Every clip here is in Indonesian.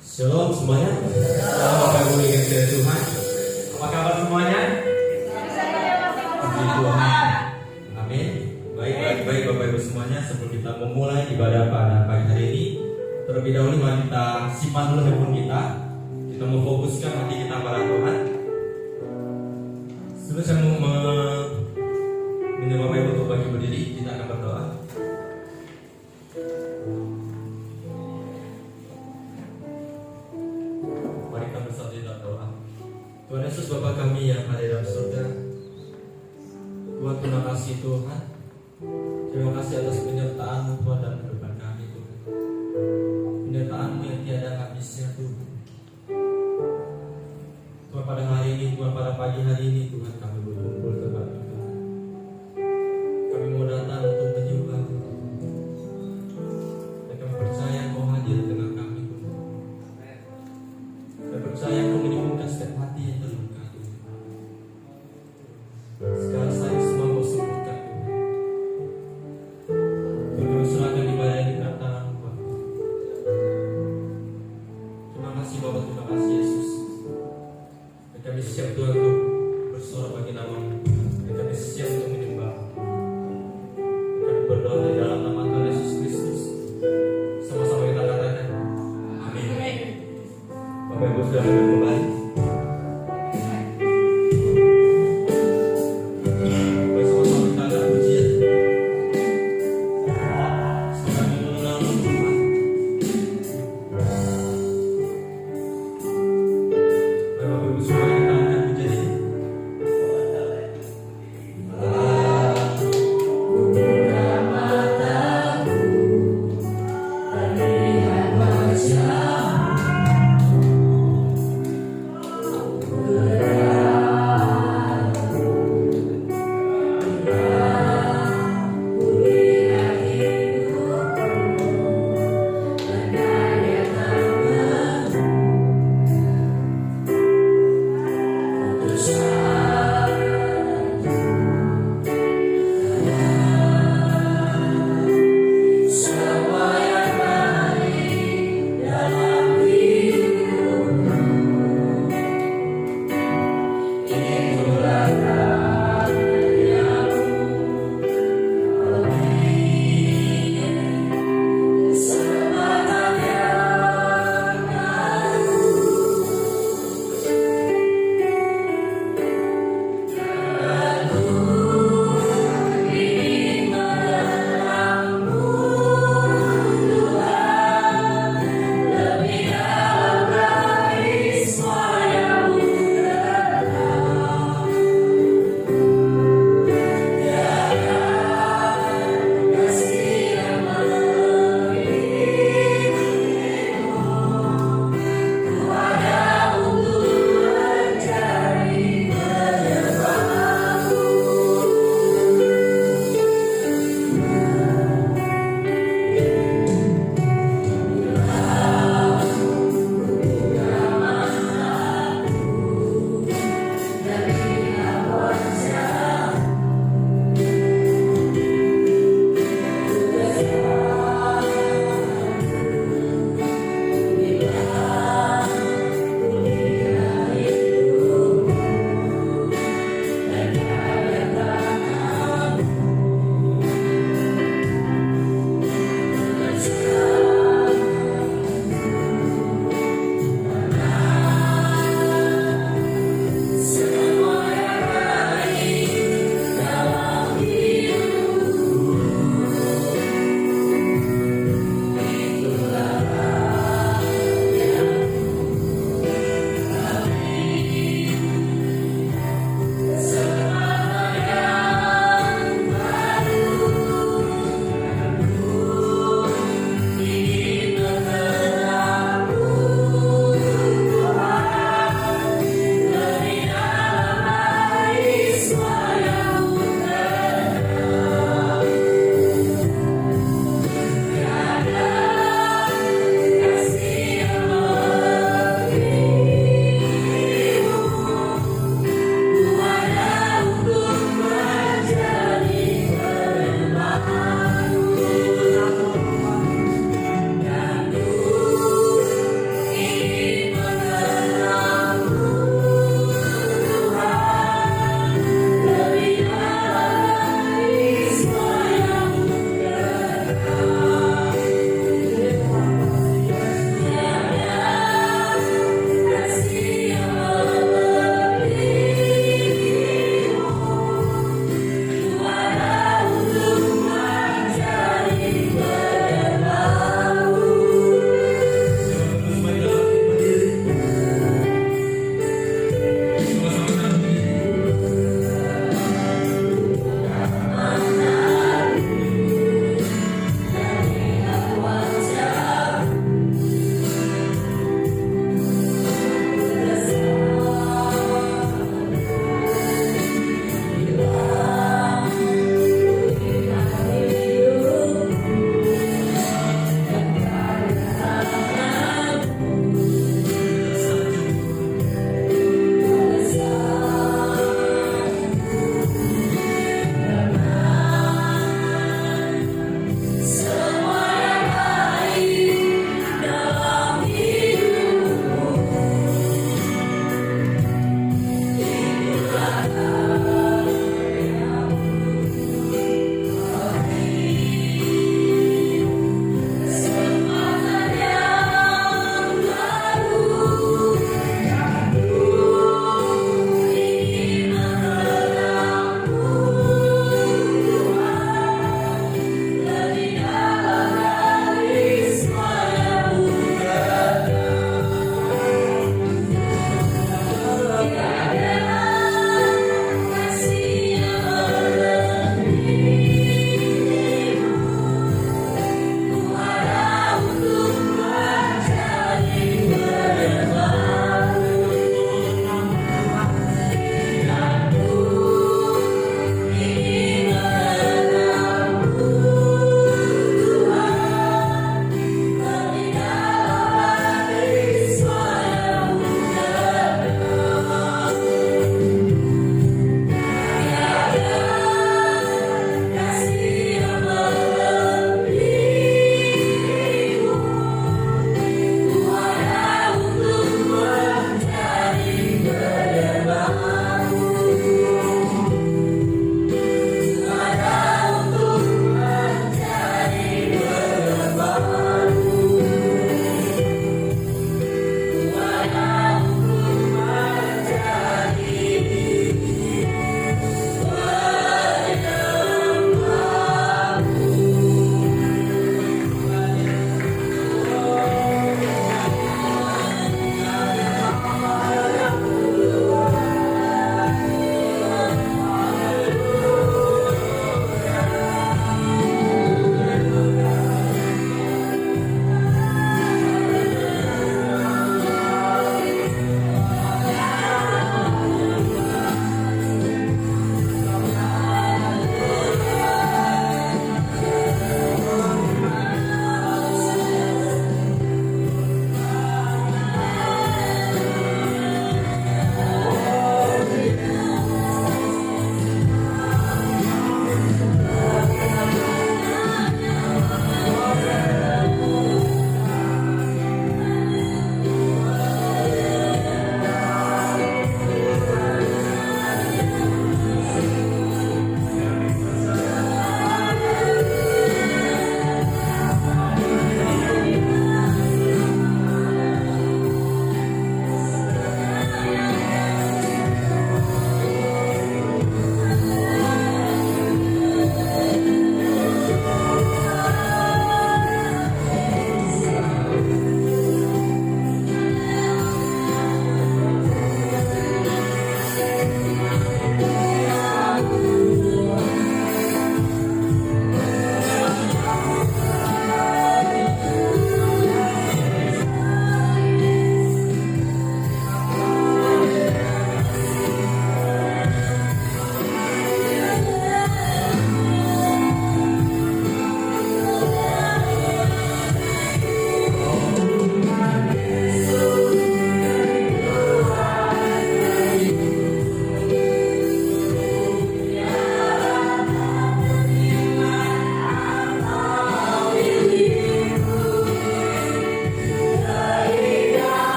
Shalom semuanya. Selamat Bapak Ibu dikasihi Tuhan. Apa kabar semuanya? Puji Tuhan. Amin. Baik Bapak Ibu semuanya. Sebelum kita memulai ibadah pada pagi hari ini, terlebih dahulu mari kita simpan dulu handphone kita. Kita memfokuskan hati kita pada Tuhan. Sebelum saya menyembah Bapak Ibu untuk bagi berdiri, kita akan berdoa. Tuhan Yesus Bapa kami yang ada dalam surga, Tuhan terima kasih Tuhan. Terima kasih atas penyertaan-Mu Tuhan dalam kehidupan kami Tuhan. Penyertaan-Mu yang tiada habisnya Tuhan. Tuhan pada hari ini, Tuhan pada pagi hari ini Tuhan kami berkumpul tempat Tuhan. Kami mau datang untuk menyembah Tuhan. Dan kami percaya Engkau hadir di tengah kami Tuhan. Kami percaya Engkau menyembuhkan setiap hati yang terluka Tuhan. Segala sakit semua Engkau sembuhkan Tuhan. Tuhan kami serahkan ibadah ini ke tangan-Mu Bapa. Terima kasih Bapa, terima kasih Yesus. Dan kami siap Tuhan untuk bersorak bagi nama-Mu. Dan kami siap untuk menyembah. Dan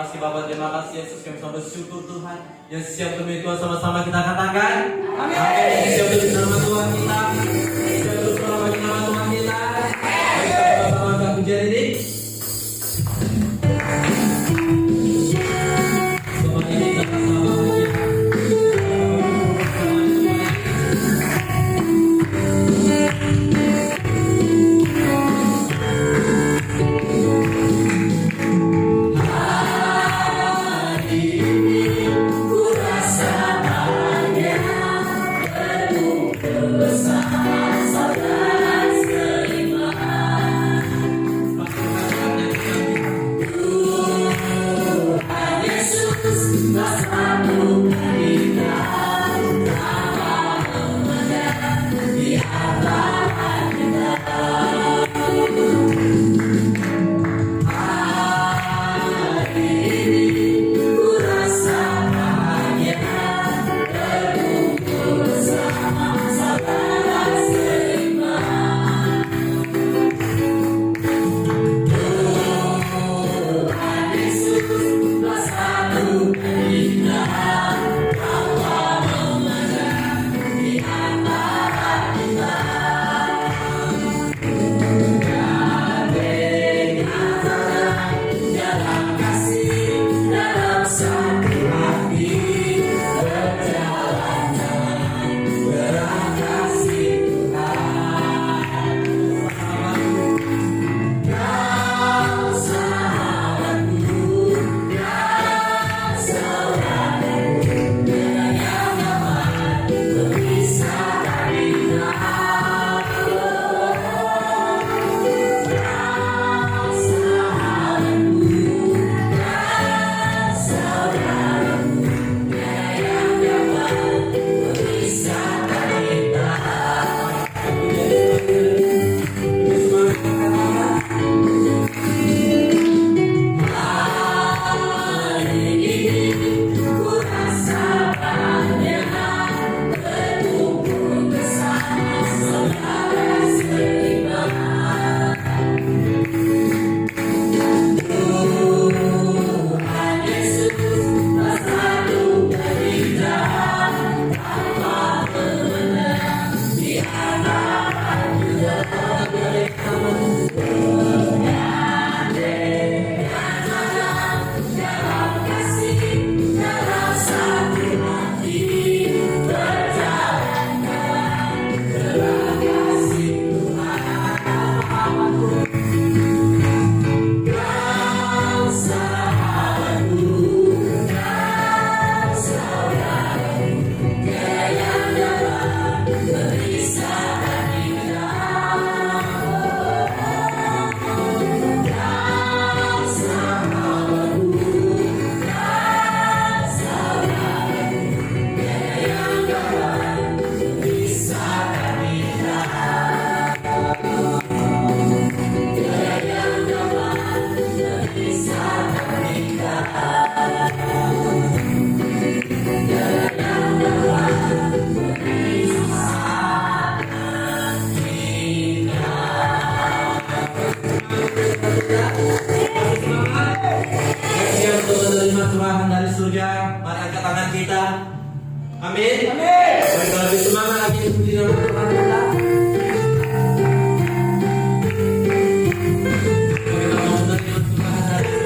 kasih Bapak, terima kasih Yesus, kami selalu bersyukur Tuhan. Yang siap demi Tuhan sama-sama kita katakan. Amin. Yang siap demi nama Tuhan kita. Siap demi nama Tuhan kita. Kita sama-sama akan pujian ini. Sama ini kita sama pujian. Amin. Amin. Kita lebih semangat lagi di dalam Tuhan kita. Kita mau menerima Tuhan hari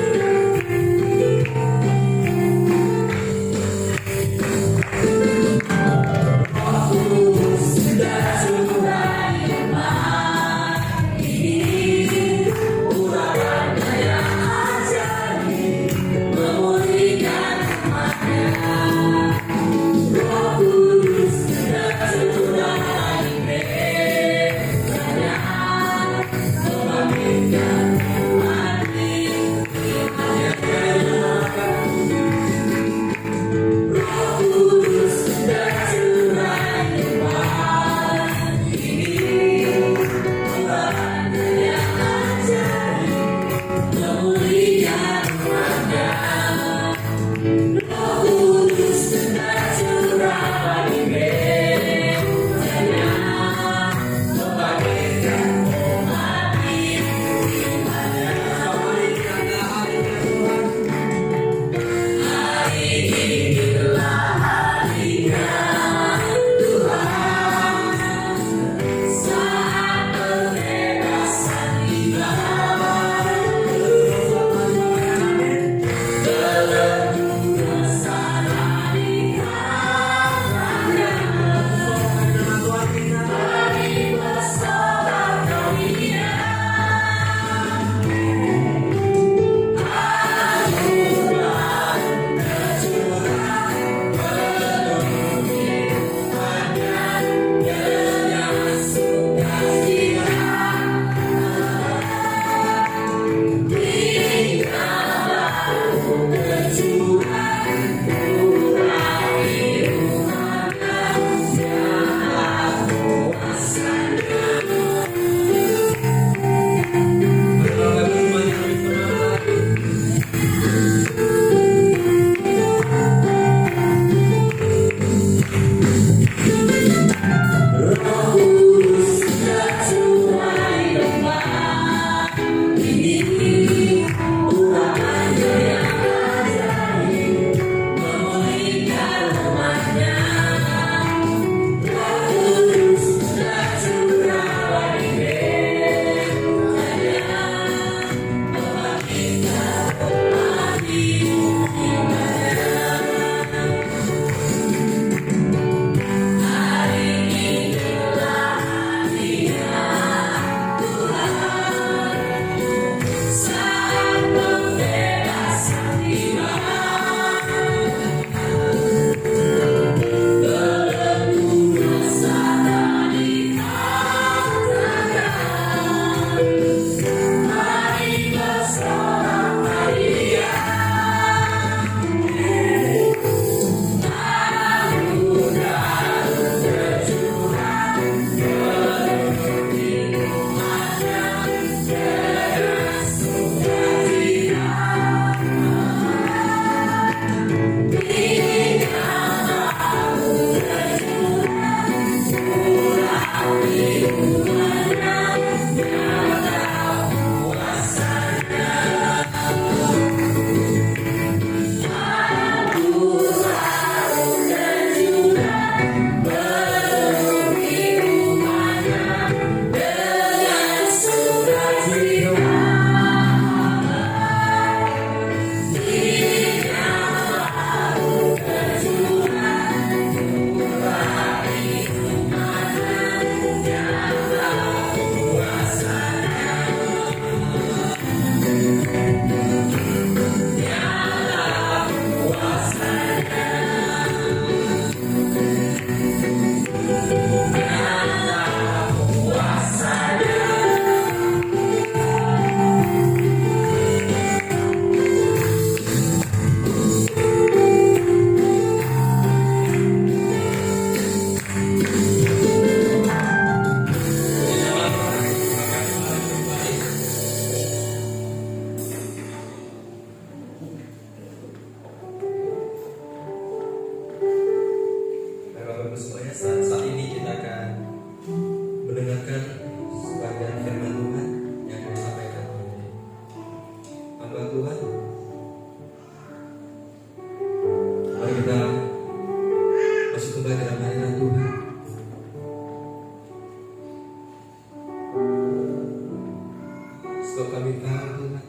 Sebab kami tahu Tuhan,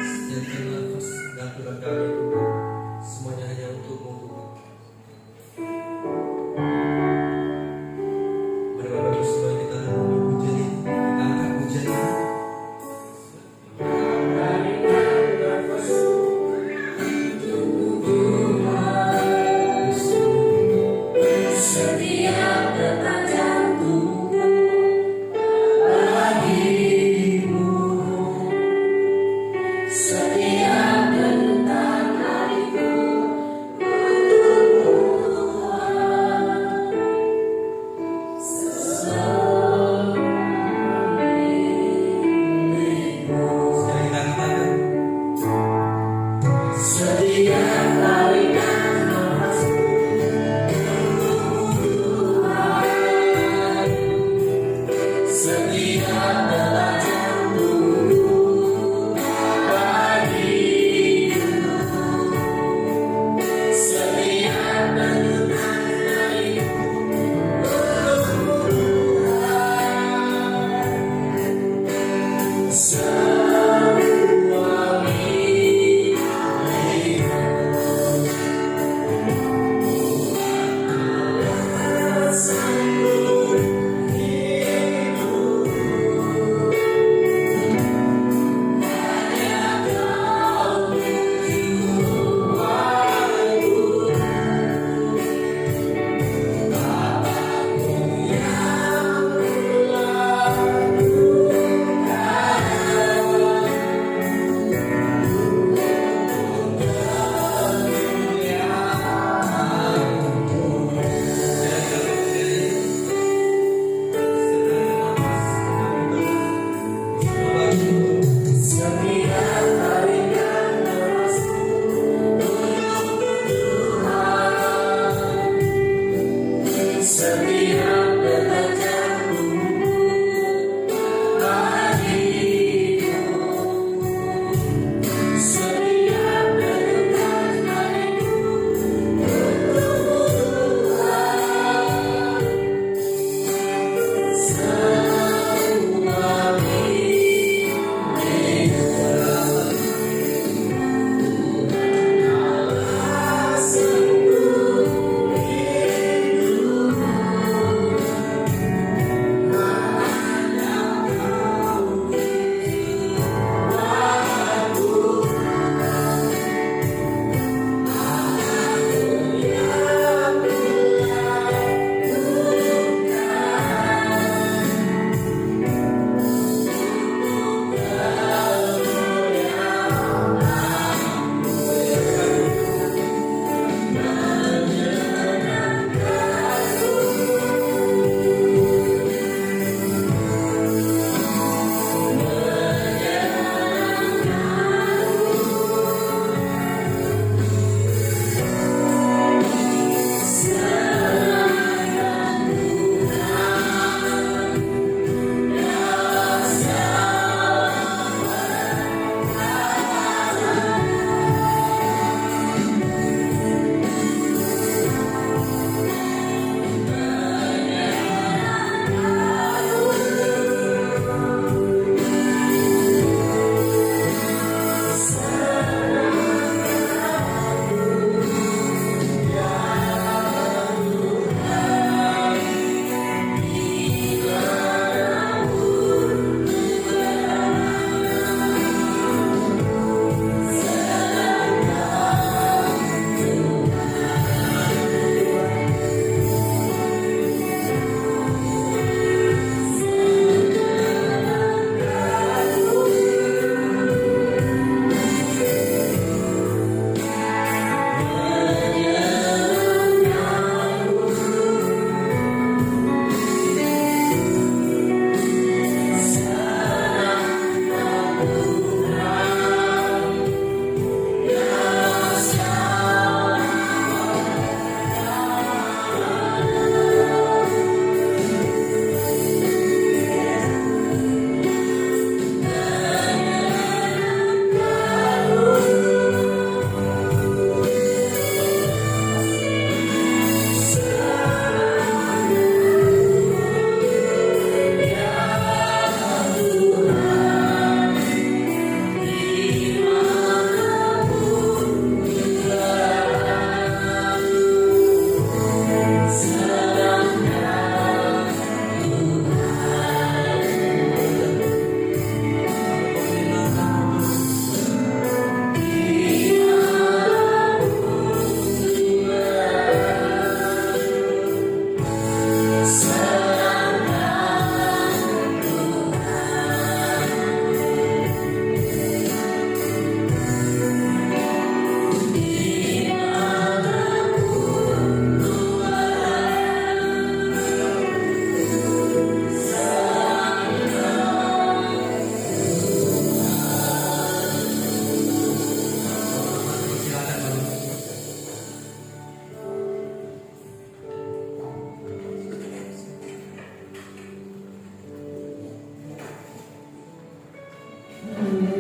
setiap nafas dan Tuhan kami Tuhan, semuanya hanya untuk-Mu Tuhan. Mari Bapak Ibu semuanya kita renungi pujian ini, kita angkat pujian ini. Setiap detak jantungku bagimu, setiap detak hariku untukmu Tuhan, sesuai milikmu. Sekali kita katakan, Setiap tarikan nafasku untukmu Tuhan, setiap detak jantungku bagimu, setiap detak hariku untukmu Tuhan, semua milikmu.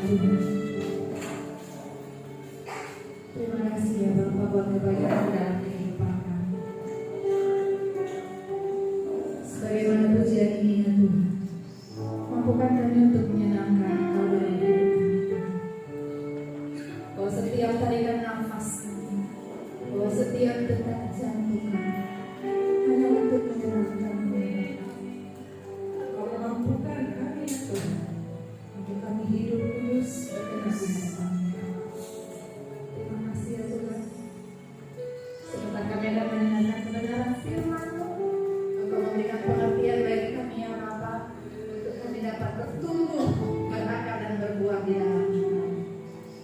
Tuhan. Terima kasih ya Bapa buat kebaikan dalam kehidupan kami. Sebagaimana pujian ini ya Tuhan, mampukan kami untuk menyenangkan Engkau dalam hidup kami Tuhan. Bahwa setiap tarikan nafas kami, bahwa setiap detak jantung kami hanya untuk menyenangkan-Mu. Kau mampukan kami ya Tuhan, untuk kami hidup kudus berkenan di hadapan-Mu. Terima kasih ya Tuhan. Sebentar kami akan mendengarkan kebenaran firman-Mu. Engkau memberikan pengertian bagi kami ya Bapa, untuk kami dapat bertumbuh, berakar dan berbuah di dalam iman.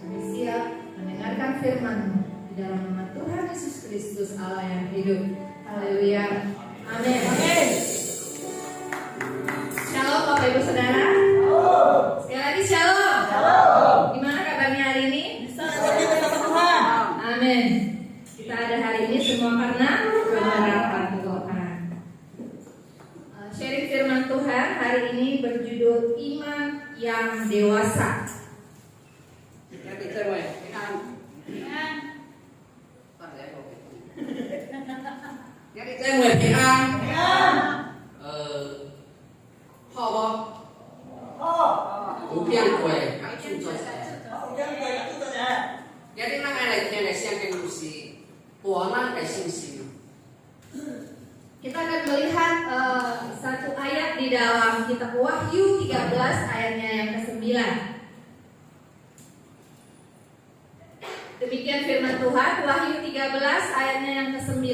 Kami siap mendengarkan firman-Mu di dalam nama Tuhan Yesus Kristus Allah yang hidup. Haleluya. Amin. Amin. Shalom Bapak Ibu Saudara. Sekali lagi shalom. Gimana kabarnya hari ini? Amin. Kita ada hari ini semua karena pengharapan Tuhan. Sharing firman Tuhan hari ini berjudul Iman yang Dewasa. Jadi nang ada yang siang ke musi, puanan ke sing. Kita akan melihat satu ayat di dalam kitab Wahyu 13 ayatnya yang ke-9. Demikian firman Tuhan, Wahyu 13 ayatnya yang ke-9.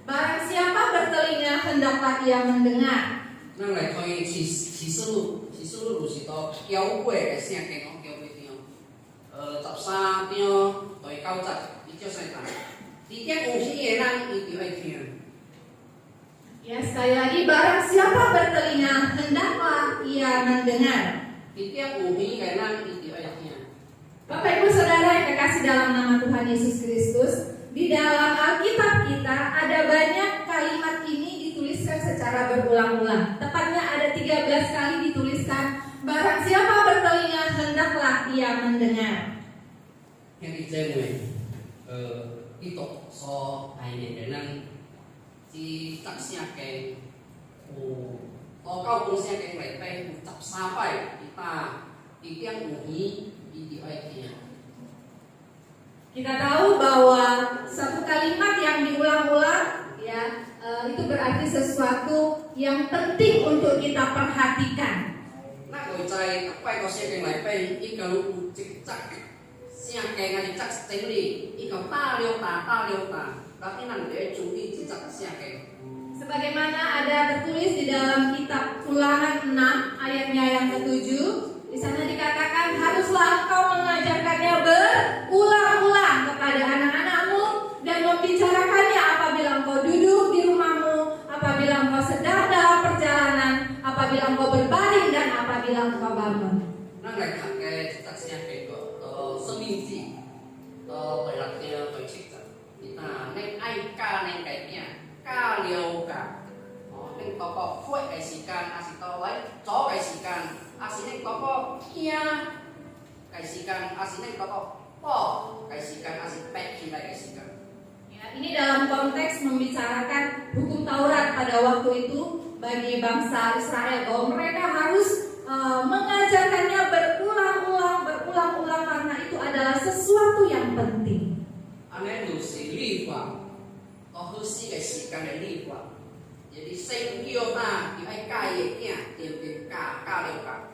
Barang siapa bertelinga hendaklah ia mendengar. Nang lai koi si selu si to kiau kue ke siang ke no kiau kue tio. Tập sa tio toi kau cak itu saya tahu. Tiap usi enang itu aja. Ya, sekali lagi, barang siapa bertelinga hendaklah ia mendengar. Tiap usi enang itu aja. Bapak Ibu Saudara yang kekasih dalam nama Tuhan Yesus Kristus, di dalam Alkitab kita ada banyak kalimat ini dituliskan secara berulang-ulang. Tepatnya ada 13 kali dituliskan, barang siapa bertelinga hendaklah ia mendengar. Yang dijemui itu so ini dengan si taksinya ke kau pun siapa yang lepai ucap sampai kita yang uhi di ayatnya. Kita tahu bahwa satu kalimat yang diulang-ulang ya itu berarti sesuatu yang penting untuk kita perhatikan. Nah, kalau saya apa kau siapa yang lepai ikan cicak siapa yang cicak setengah ikan talio ta tapi nanti curi cicak siapa. Sebagaimana ada tertulis di dalam kitab Ulangan 6 ayatnya yang ke-7, di sana dikatakan haruslah engkau mengajarkannya berulang-ulang kepada anak-anakmu dan membicarakannya apabila engkau duduk di rumahmu, apabila engkau sedang dalam perjalanan, apabila engkau berbaring dan apabila engkau bangun. Nah, kayak cicak siapa itu seminggu berlatih bercicak. Kita neng aika neng kayaknya kalio ka. Neng toko kue kaisikan asito lain cowok kaisikan asin neng toko kia kaisikan asin neng toko po kaisikan asin pek kita kaisikan. Ya, ini dalam konteks membicarakan hukum Taurat pada waktu itu bagi bangsa Israel bahwa mereka harus mengajarkannya berulang-ulang karena itu adalah sesuatu yang penting. Aneh tu si liwa, kau si kaisikan dari liwa. Jadi saya kiota di kaya tiap kalio ka.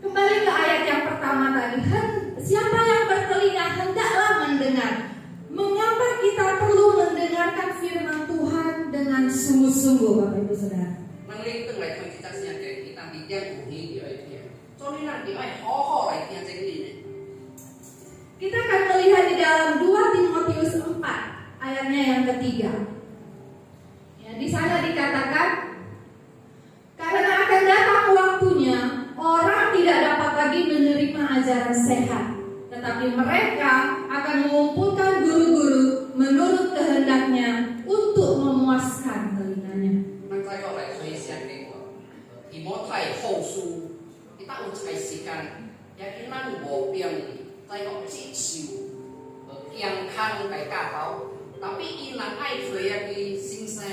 Kembali ke ayat yang pertama tadi, siapa yang bertelinga hendaklah mendengar. Mengapa kita perlu mendengarkan firman Tuhan dengan sungguh-sungguh, Bapak Ibu Saudara? Mengeling lagi kita siapa kita bikin uhi di ayatnya. Soalnya nanti ho ayatnya jadi. Kita akan melihat di dalam 2 Timotius 4 ayatnya yang ketiga. Ya, di sana dikatakan, karena akan datang waktunya orang tidak dapat lagi menerima ajaran sehat, tetapi mereka akan mengumpulkan guru-guru menurut kehendaknya untuk memuaskan telinganya. Nah, saya oleh saya siapa Timotius 后书 kita ucapkan 也因咱无病，在个接受健康来教导，tapi 因人爱做一个先生，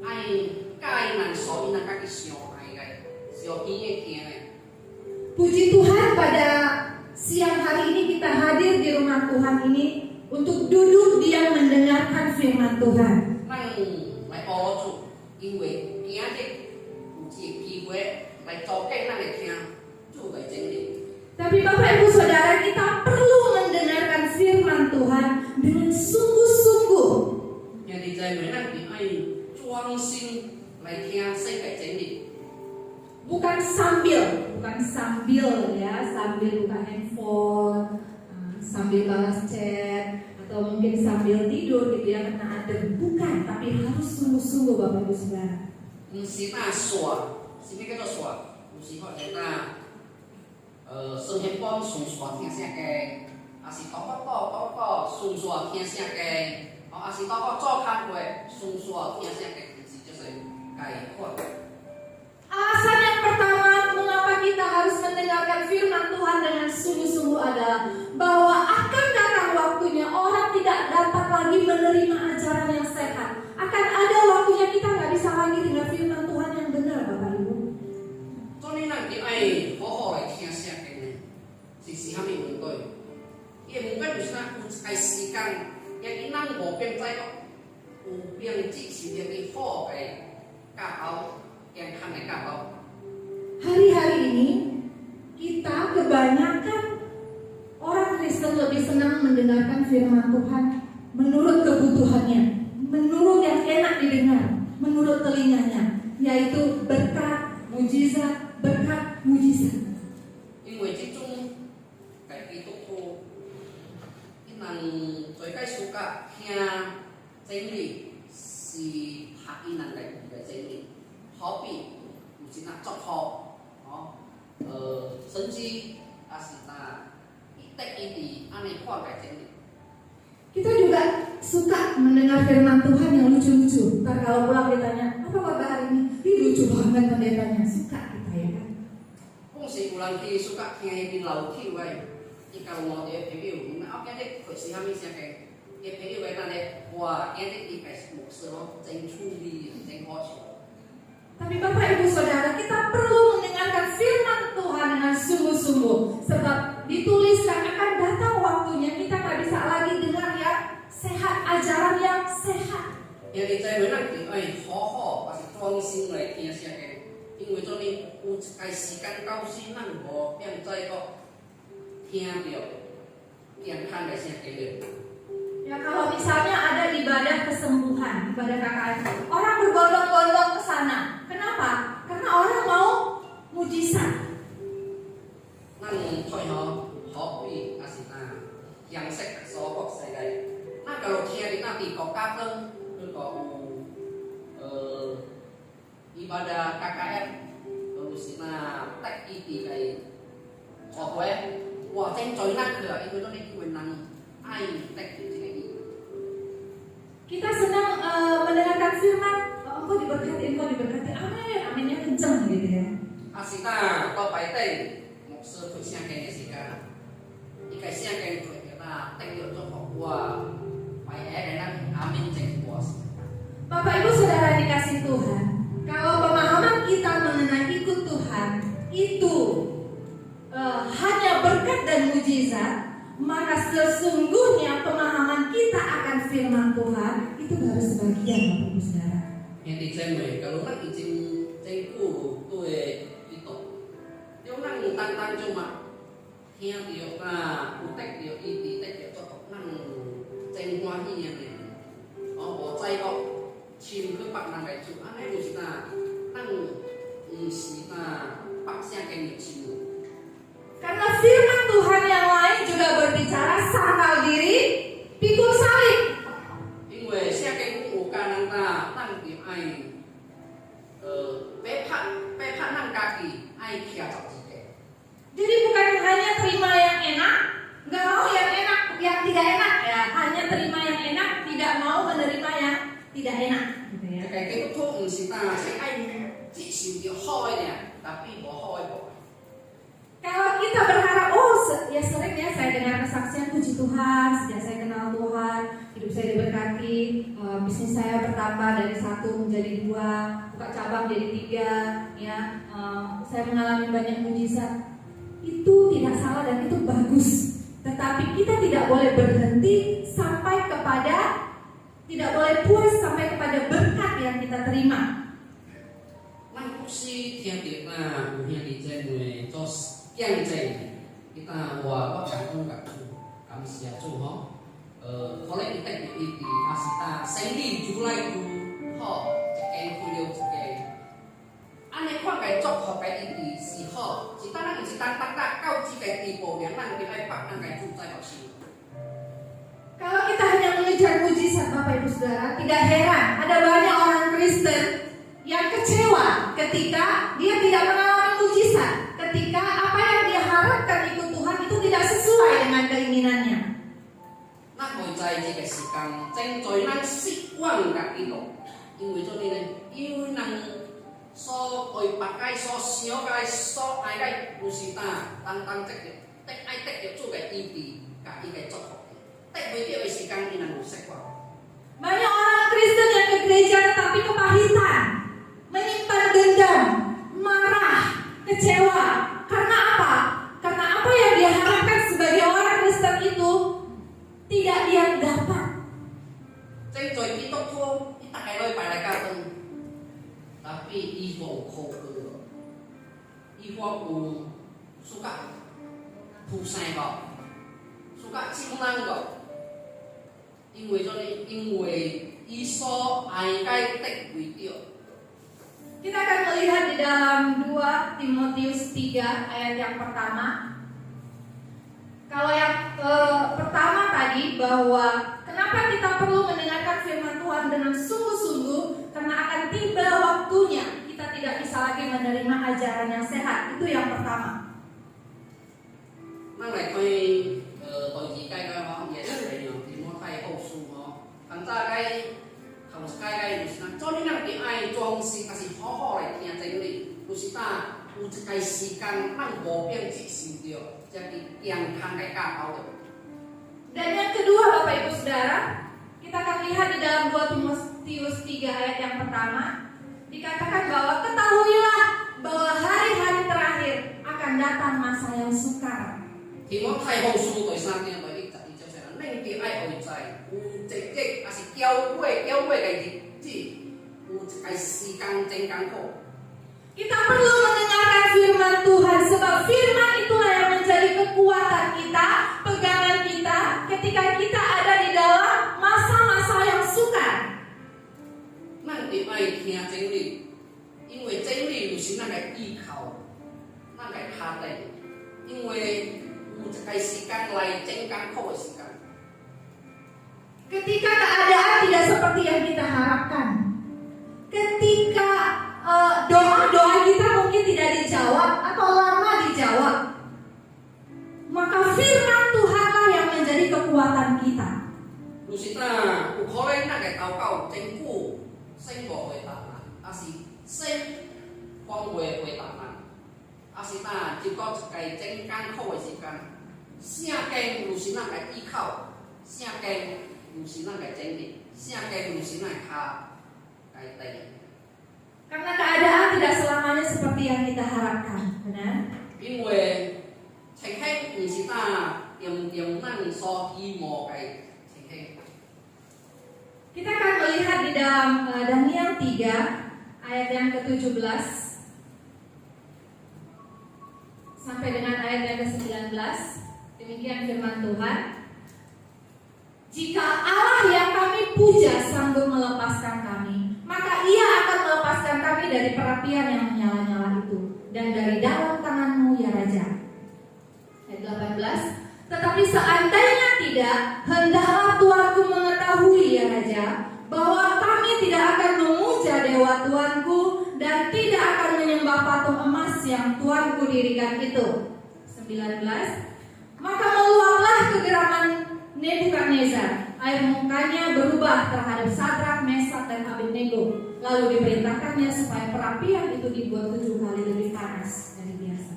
爱教因人所因人家己上爱个，上边个听个。 Puji Tuhan, pada siang hari ini kita hadir di rumah Tuhan ini untuk duduk diam mendengarkan firman Tuhan. 咱来学主，因为今日有一个机会来做给咱来听主的真理。 Tapi Bapak Ibu Saudara, kita perlu mendengarkan firman Tuhan dengan sungguh-sungguh. 兄弟姊妹，咱必爱专心来听世界真理。 Bukan sambil ya, sambil buka handphone, sambil balas chat, atau mungkin sambil tidur gitu ya karena adem. Bukan, tapi harus sungguh-sungguh Bapak Ibu Saudara. 唔是那刷，什么叫做刷？有时候在那双黑帮顺刷听啥个，也是倒顺刷听啥个，也是做工课顺刷听啥个，就是改款。 Alasan yang pertama mengapa kita harus mendengarkan firman Tuhan dengan sungguh-sungguh adalah bahwa akan datang waktunya orang tidak dapat lagi menerima ajaran yang sehat. Akan ada waktunya kita nggak bisa lagi dengar firman Tuhan yang benar, Bapak Ibu. 所以咱就爱好好来听啥个呢？是啥物问题？伊个问题就是咱有一个时间，也因咱无变在个有变支持一个好个教导。 Hari-hari ini kita kebanyakan orang Kristen lebih senang mendengarkan firman Tuhan menurut kebutuhannya, menurut yang enak didengar, menurut telinganya, yaitu berkat, mujizat, berkat, mujizat. 因为这种家基督徒，伊人最该suka听真理，是合伊人家己个真理。 好比有时那祝福，甚至也是那一得一地安尼看个真理。 Kita juga suka mendengar firman Tuhan yang lucu-lucu. Ntar kalau pulang ditanya, apa kabar hari ini? Ih, lucu banget pendetanya. Suka kita ya kan? 讲是有人去suka听伊个老口个，伊甲我哋朋友，我今日佢是虾米啥个？伊朋友个那咧，哇，今日伊个牧师咯，真处理，真好笑。 Tapi Bapak Ibu Saudara, kita perlu mendengarkan firman Tuhan dengan sungguh-sungguh. Sebab dituliskan akan datang waktunya kita nggak bisa lagi dengar yang sehat, ajaran yang sehat. 因为在为咱就爱好好，还是专心来听啥个，因为做你有一个时间到时，咱无变在个听着健康的啥个了。 Ya kalau misalnya ada ibadah kesembuhan, ibadah KKR, orang berbondong-bondong ke sana. Kenapa? Karena orang mau mujizat. 咱最好好比也是那形式所国世界，咱就听你那地国家中那个有ibadah KKR，就是那得意地个学会，哇真最难去啊，因为做你因为人爱得意。 Kita senang mendengarkan firman, engkau diberkati, amin, aminnya kencang gitu ya. Asita atau baik mau seterusnya kayak sih kan, dikasih kayak gitu kita tinggal untuk bahwa baik enak amin cek puas. Bapak Ibu Saudara dikasih Tuhan, kalau pemahaman kita mengenai ikut Tuhan itu hanya berkat dan mujizat, maka sesungguhnya pemahaman kita akan firman Tuhan itu baru sebagian, Bapak Ibu Saudara. Yang dijemai kalau kan izin cengku tuh itu, dia orang tantang cuma yang dia utek dia itu tek dia cocok nang cengkuan ini yang ini, oh saya kok cium ke pak nang kayak cuma aneh mesti nang mesti pak siang kayak cium. Karena firman Tuhan yang lain juga berbicara sangkal diri, pikul salib. 因为现在我讲人家咱就爱别拍咱家己爱徛十字架。 Jadi bukan hanya terima yang enak, nggak mau yang enak, yang tidak enak ya, hanya terima yang enak, tidak mau menerima yang tidak enak. Gitu ya. Kayak gitu tuh mesti saya爱接受着好一点，tapi 无好的无。 Kalau lagi bisnis saya bertambah dari 1 menjadi 2, buka cabang jadi 3, ya. Saya mengalami banyak mujizat. Itu tidak salah dan itu bagus. Tetapi kita tidak boleh berhenti sampai kepada, tidak boleh puas sampai kepada berkat yang kita terima. Nah, si thiên địa là hiện đi trên người cho kiên trì kita hòa các cảm cảm giác chủ họ có lẽ cái cách ý thì asita sinh đi chú lại chú họ cái khu liêu cái anh ấy khoan cái chọc họ cái ý thì gì họ chỉ ta năng chỉ tăng cao chỉ cái tỷ bộ yang năng cái ai pak năng cái chủ tại họ sih. Kalau kita hanya mengejar mujizat Bapak Ibu Saudara, tidak heran ada banyak orang Kristen yang kecewa ketika dia tidak mengalami mujizat, ketika apa yang dia harapkan ikut Tuhan itu tidak sesuai dengan keinginannya. Nah, ngồi dậy chỉ cái sự càng tranh chối năng sĩ quang cả cái độ, nhưng người cho nên là yêu năng so oi pakai so sio cái so ai cái musita tăng tách ai tách được chỗ cái ý thì cả ý cái chọn tách với cái sự càng ini năng musik quang. Banyak orang Kristen yang ke gereja tetapi kepahitan, menyimpan dendam, marah, kecewa. Karena apa? Karena apa yang dia harapkan sebagai orang Kristen itu tidak dia dapat. Tranh chối cái tốc thua, cái tắc cái đôi bài lại cao hơn. Tapi iho khổ cơ, iho cùng suka thu sai gọ, suka chim năng gọ. Inguay cho nên inguay iso ai cái tách quý tiệu. Kita akan melihat di dalam 2 Timotius 3 ayat yang pertama. Kalau yang pertama tadi bahwa kenapa kita perlu mendengarkan firman Tuhan dengan sungguh-sungguh, karena akan tiba waktunya kita tidak bisa lagi menerima ajaran yang sehat. Itu yang pertama. Năng lại tôi chỉ cái họ vậy đấy thì nó thay hậu su họ. Thành ra cái không cái cho nên là cái ai trong si cái gì họ lại thì anh thấy Lusita cái si kan năng bộ biên chỉ si dia jadi yang kan kayak kapal tuh. Dan yang kedua Bapak Ibu Saudara, kita akan lihat di dalam 2 Timotius 3 ayat yang pertama, dikatakan bahwa ketahuilah bahwa hari-hari terakhir akan datang masa yang sukar. Thì nó thay hậu su tuổi sang thì bởi vì tại cho sẽ là nên cái ai ở trái chạy à si kéo quay cái gì cái si càng khổ. Kita perlu mendengarkan firman Tuhan, sebab firman itulah yang menjadi kekuatan kita, pegangan kita ketika kita ada di dalam masa-masa yang sukar. Nanti ai nghe chân lý,因为真理就是那个依靠，那个下地，因为cái時間嚟正間khổ時間。Ketika keadaan tidak seperti yang kita harapkan, ketika doa-doa kita mungkin tidak dijawab atau lama dijawab, maka firman Tuhanlah yang menjadi kekuatan kita. Lusita, ukholen na cái tao cầu chính phủ sinh bộ về tạm nạn, sinh phong về tạm nạn, ta chỉ có cái正間khổ時間。聖經就是那個依靠，聖經就是那個真理，聖經就是那個地。Karena keadaan tidak selamanya seperti yang kita harapkan, benar? 因為情形唔是他點能所希望嘅情形。Kita akan melihat di dalam Daniel 3 ayat yang ke-17 sampai dengan ayat yang ke-19. Demikian firman Tuhan. Jika Allah yang kami puja sanggup melepaskan kami, maka Ia akan melepaskan kami dari perapian yang menyala-nyala itu dan dari dalam tangan-Mu ya Raja. Ayat 18. Tetapi seandainya tidak, hendaklah Tuanku mengetahui ya Raja, bahwa kami tidak akan memuja dewa Tuanku dan tidak akan menyembah patung emas yang Tuanku dirikan itu. 19. Maka meluaplah kegeraman Nebukadnezar, air mukanya berubah terhadap Sadrak, Mesak, dan Abednego. Lalu diperintahkannya supaya perapian itu dibuat 7 kali lebih panas dari biasa.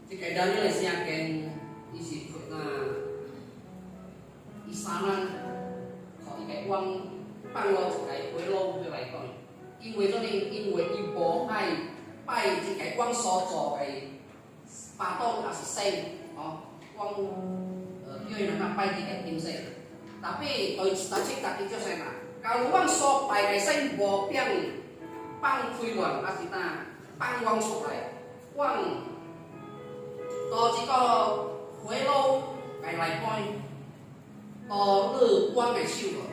Jika Daniel yakin isi na isanan kok ikai 光放落一个回路来讲，因为因为伊无爱拜即个阮所做的巴肚也是神，阮叫伊人啊拜即个金神。Tapi tôi cik tak itu saya kalau uang so pai cái sen bo piang pang phui luang asita pang uang so pai uang to chỉ có huế lô cái lại coi to lư uang cái siêu rồi.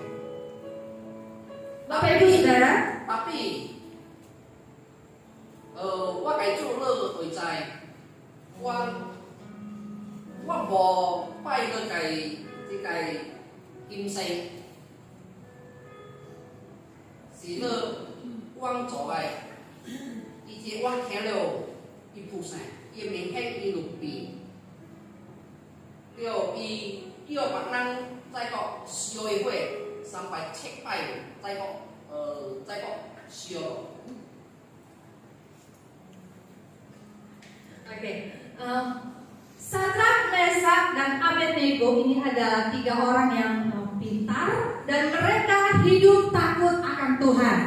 Bapak Ibu Saudara, Tapi uang cái chỗ lư tuổi trai uang bo pai cái kim sen是了，往左来，伊只往听了，伊菩萨，伊面向伊路边，了伊叫别人再个烧一会，300再个烧。Oke, Sadrak, Mesak, dan Abednego ini adalah 3 orang yang pintar dan mereka hidup takut akan Tuhan.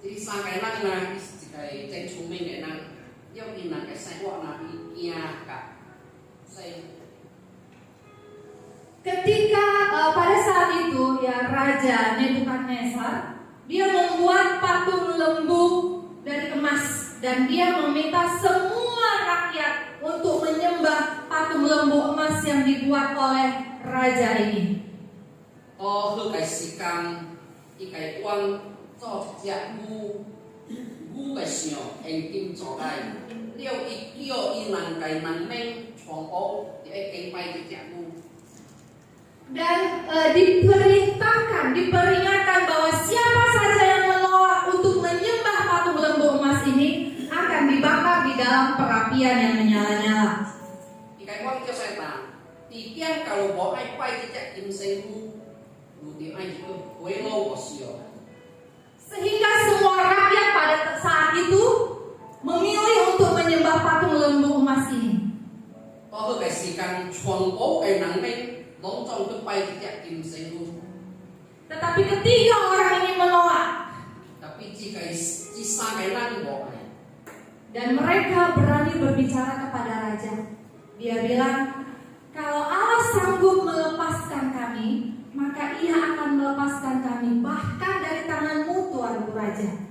Jadi sampai nang jika ceng cuming ya nang, dia pinang ke saya wak nabi kia kak saya. Ketika pada saat itu ya Raja Nebukadnezar dia membuat patung lembu dari emas dan dia meminta semua rakyat untuk menyembah patung lembu emas yang dibuat oleh raja ini. Hư cái xì cam, cái quang cho dạ ngu cái xnhỏ anh kim cho cái liêu y năng cái năng men chong o thì anh kinh bay thì dạ ngu. Dan diperingatkan bahwa siapa saja yang menolak untuk menyembah patung lembu emas ini akan dibakar di dalam perapian yang menyala-nyala. Cái quang cho saya tahu, tiang kalau bawa ai bay thì dạ kim sen ngu, lu dia ai juga kue lo osio. Sehingga semua rakyat pada saat itu memilih untuk menyembah patung lembu emas ini. Hư cái xì cam chong o cái năng men long trong cái bay thì dạ kim sen ngu. Tetapi ketiga orang ini menolak. Tapi jika sangai nang bawa Dan mereka berani berbicara kepada raja. Dia bilang, kalau Allah sanggup melepaskan kami, maka ia akan melepaskan kami bahkan dari tanganmu Tuanku Raja.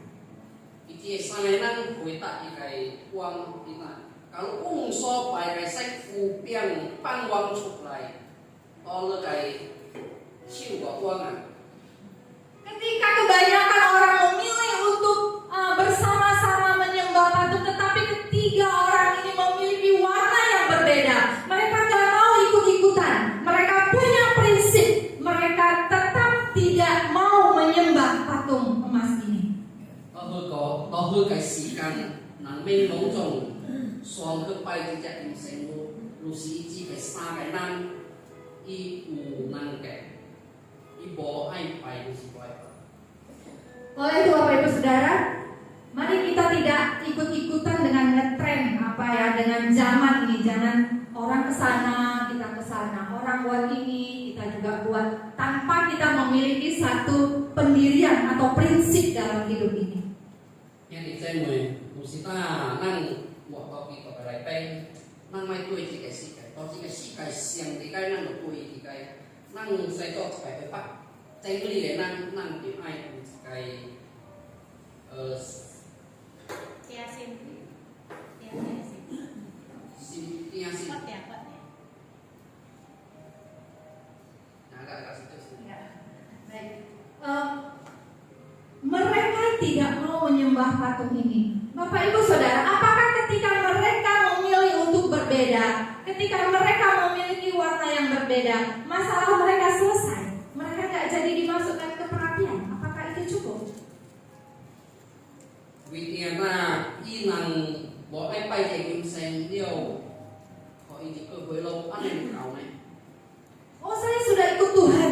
Iki sangai nang kue tak ikai uang kita. Kalau so pai kai sai fu piang pang uang suplai. Kalau kai siu uang Ketika kebanyakan orang memilih untuk bersama-sama menyembah patung, tetapi ketiga orang ini memiliki warna yang berbeda. Mereka gak mau ikut-ikutan. Mereka punya prinsip. Mereka tetap tidak mau menyembah patung emas ini. Hư cái xì can nang men long trong suang ke pai thì chắc im sen lu si chỉ cái sa cái năng i u năng cái i bo ai pai lu si pai. Oleh itu Bapak Ibu Saudara, mari kita tidak ikut-ikutan dengan ngetren dengan zaman ini. Jangan orang kesana kita kesana, orang buat ini kita juga buat, tanpa kita memiliki satu pendirian atau prinsip dalam hidup ini. Yang di sini musita nang buat kopi kepada pai nang mai tuai jika sikai, kalau jika sikai siang dikai nang tuai dikai nang saya tu sebagai pak, saya beli nang di ai sikai Tiasin. tiasi. Pot ya. Nah, agak situ. Baik. Mereka tidak mau menyembah patung ini. Bapak Ibu Saudara, apakah ketika mereka memilih untuk berbeda, ketika mereka memiliki warna yang berbeda, masalah mereka selesai? Mereka tidak jadi dimasukkan ke perapian. Apakah itu cukup? Wikiana inang bỏ ai bay chạy kim sen điều họ ini ke belok aneh kau nih. Oh, saya sudah ikut Tuhan.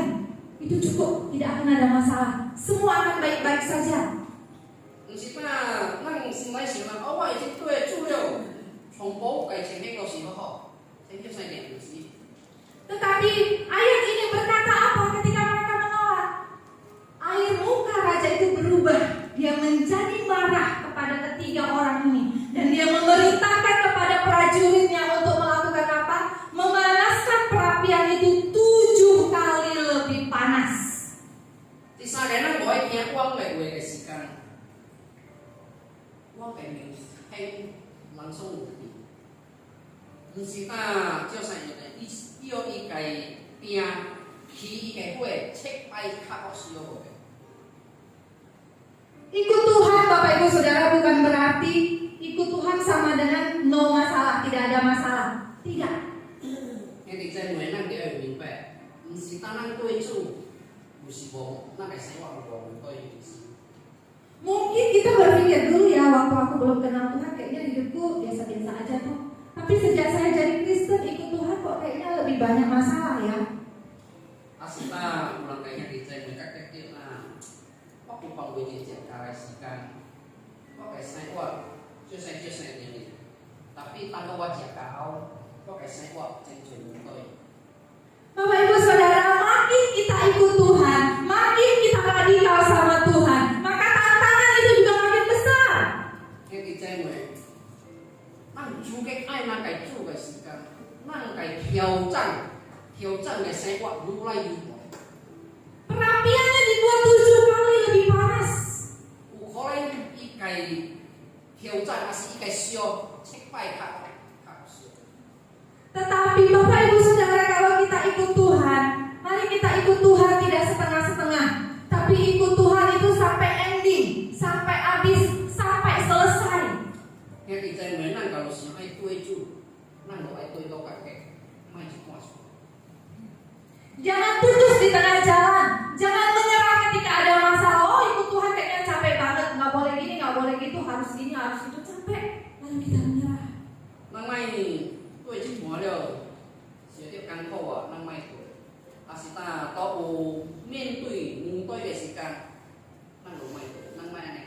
Itu cukup, tidak akan ada masalah. Semua akan baik-baik saja. Mesti nang semai siapa awal itu tuai cuyo, chombok kayak cengkeh kau sih kau, cengkeh saya ni mesti. Tetapi ayat ini berkata apa ketika mereka menolak? 生理，唔是呾照啥样的，伊要伊家拼，起伊家火，切摆较恶死好个。 Ikut Tuhan Bapak Ibu Saudara bukan berarti ikut Tuhan sama dengan no masalah, tidak ada masalah. Tidak. 迄伫真话，咱就要明白，唔是当咱对主，就是无，咱个生活无对意思。 Mungkin kita berpikir dulu ya, waktu aku belum kenal Tuhan kayaknya hidupku biasa-biasa aja tuh. Tapi sejak saya jadi Kristen ikut Tuhan kok kayaknya lebih banyak masalah ya. Asita ulang kayaknya di真话较激啦，我有帮为一节假的时间，我个生活少生点，tapi当我食到，我个生活真全面对。 Bapak Ibu Saudara, makin kita ikut Tuhan, makin kita radikal sama Tuhan, maka tantangan itu juga makin besar. 迄伫真话，咱主嘅爱咱家主嘅时间，咱家挑战嘅生活愈来愈大。 Perapiannya dibuat 7 kali lebih panas. 有可能伊家挑战，还是伊家烧失败较少。 Tetapi Bapak Ibu Saudara, kalau kita ikut Tuhan, mari kita ikut Tuhan tidak setengah-setengah, tapi ikut Tuhan itu sampai ending, sampai habis, sampai selesai. 迄伫真话，咱假如想爱对主，咱就爱对到家己，莫一半错。 Jangan putus di tengah jalan, jangan menyerah ketika ada masalah. Oh ikut Tuhan kayaknya capek banget, nggak boleh gini, nggak boleh gitu, harus gini, harus itu, capek. Lalu kita menyerah. 咱莫对主换了，是有艰苦啊，咱莫对。但是呾都有面对的时间，咱就莫对，咱莫安尼。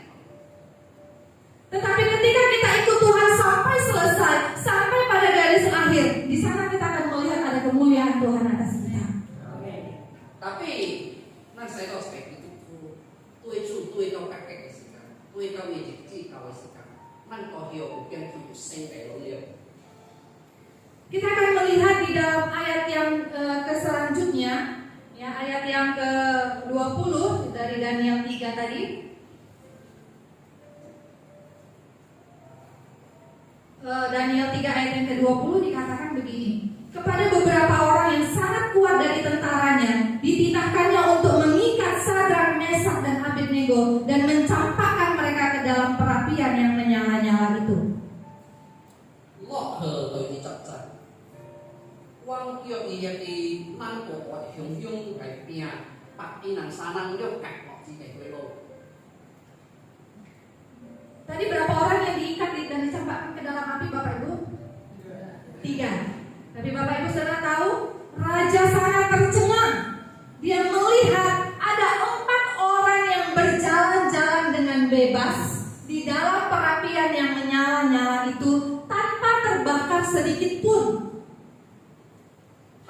Tetapi ketika kita ikut Tuhan sampai selesai, sampai pada garis akhir, di sana kita akan melihat ada kemuliaan Tuhan atas kita. Tapi咱使到白基督徒对主对到家己的时间，对到伊日子到的时间，咱都有变去有新的荣耀。 Kita akan melihat di dalam ayat yang ke selanjutnya, ya ayat yang ke-20 dari Daniel 3 tadi. Daniel 3 ayat yang ke-20 dikatakan begini. Kepada beberapa orang yang sangat kuat dari tentaranya, dititahkannya untuk mengikat Sadrak, Mesak, dan Abednego dan mencampakkan mereka ke dalam perapian yang menyala-nyala itu. 落去就是作战。我叫伊个伫咱国外汹涌来拼，白伊人三人了夹落只个回路。 Tadi berapa orang yang diikat dan dicampakkan ke dalam api Bapak Ibu? 3. Tapi Bapak Ibu sudah tahu, raja sangat tercengang. Dia melihat ada 4 orang yang berjalan-jalan dengan bebas di dalam perapian yang menyala-nyala itu tanpa terbakar sedikit pun.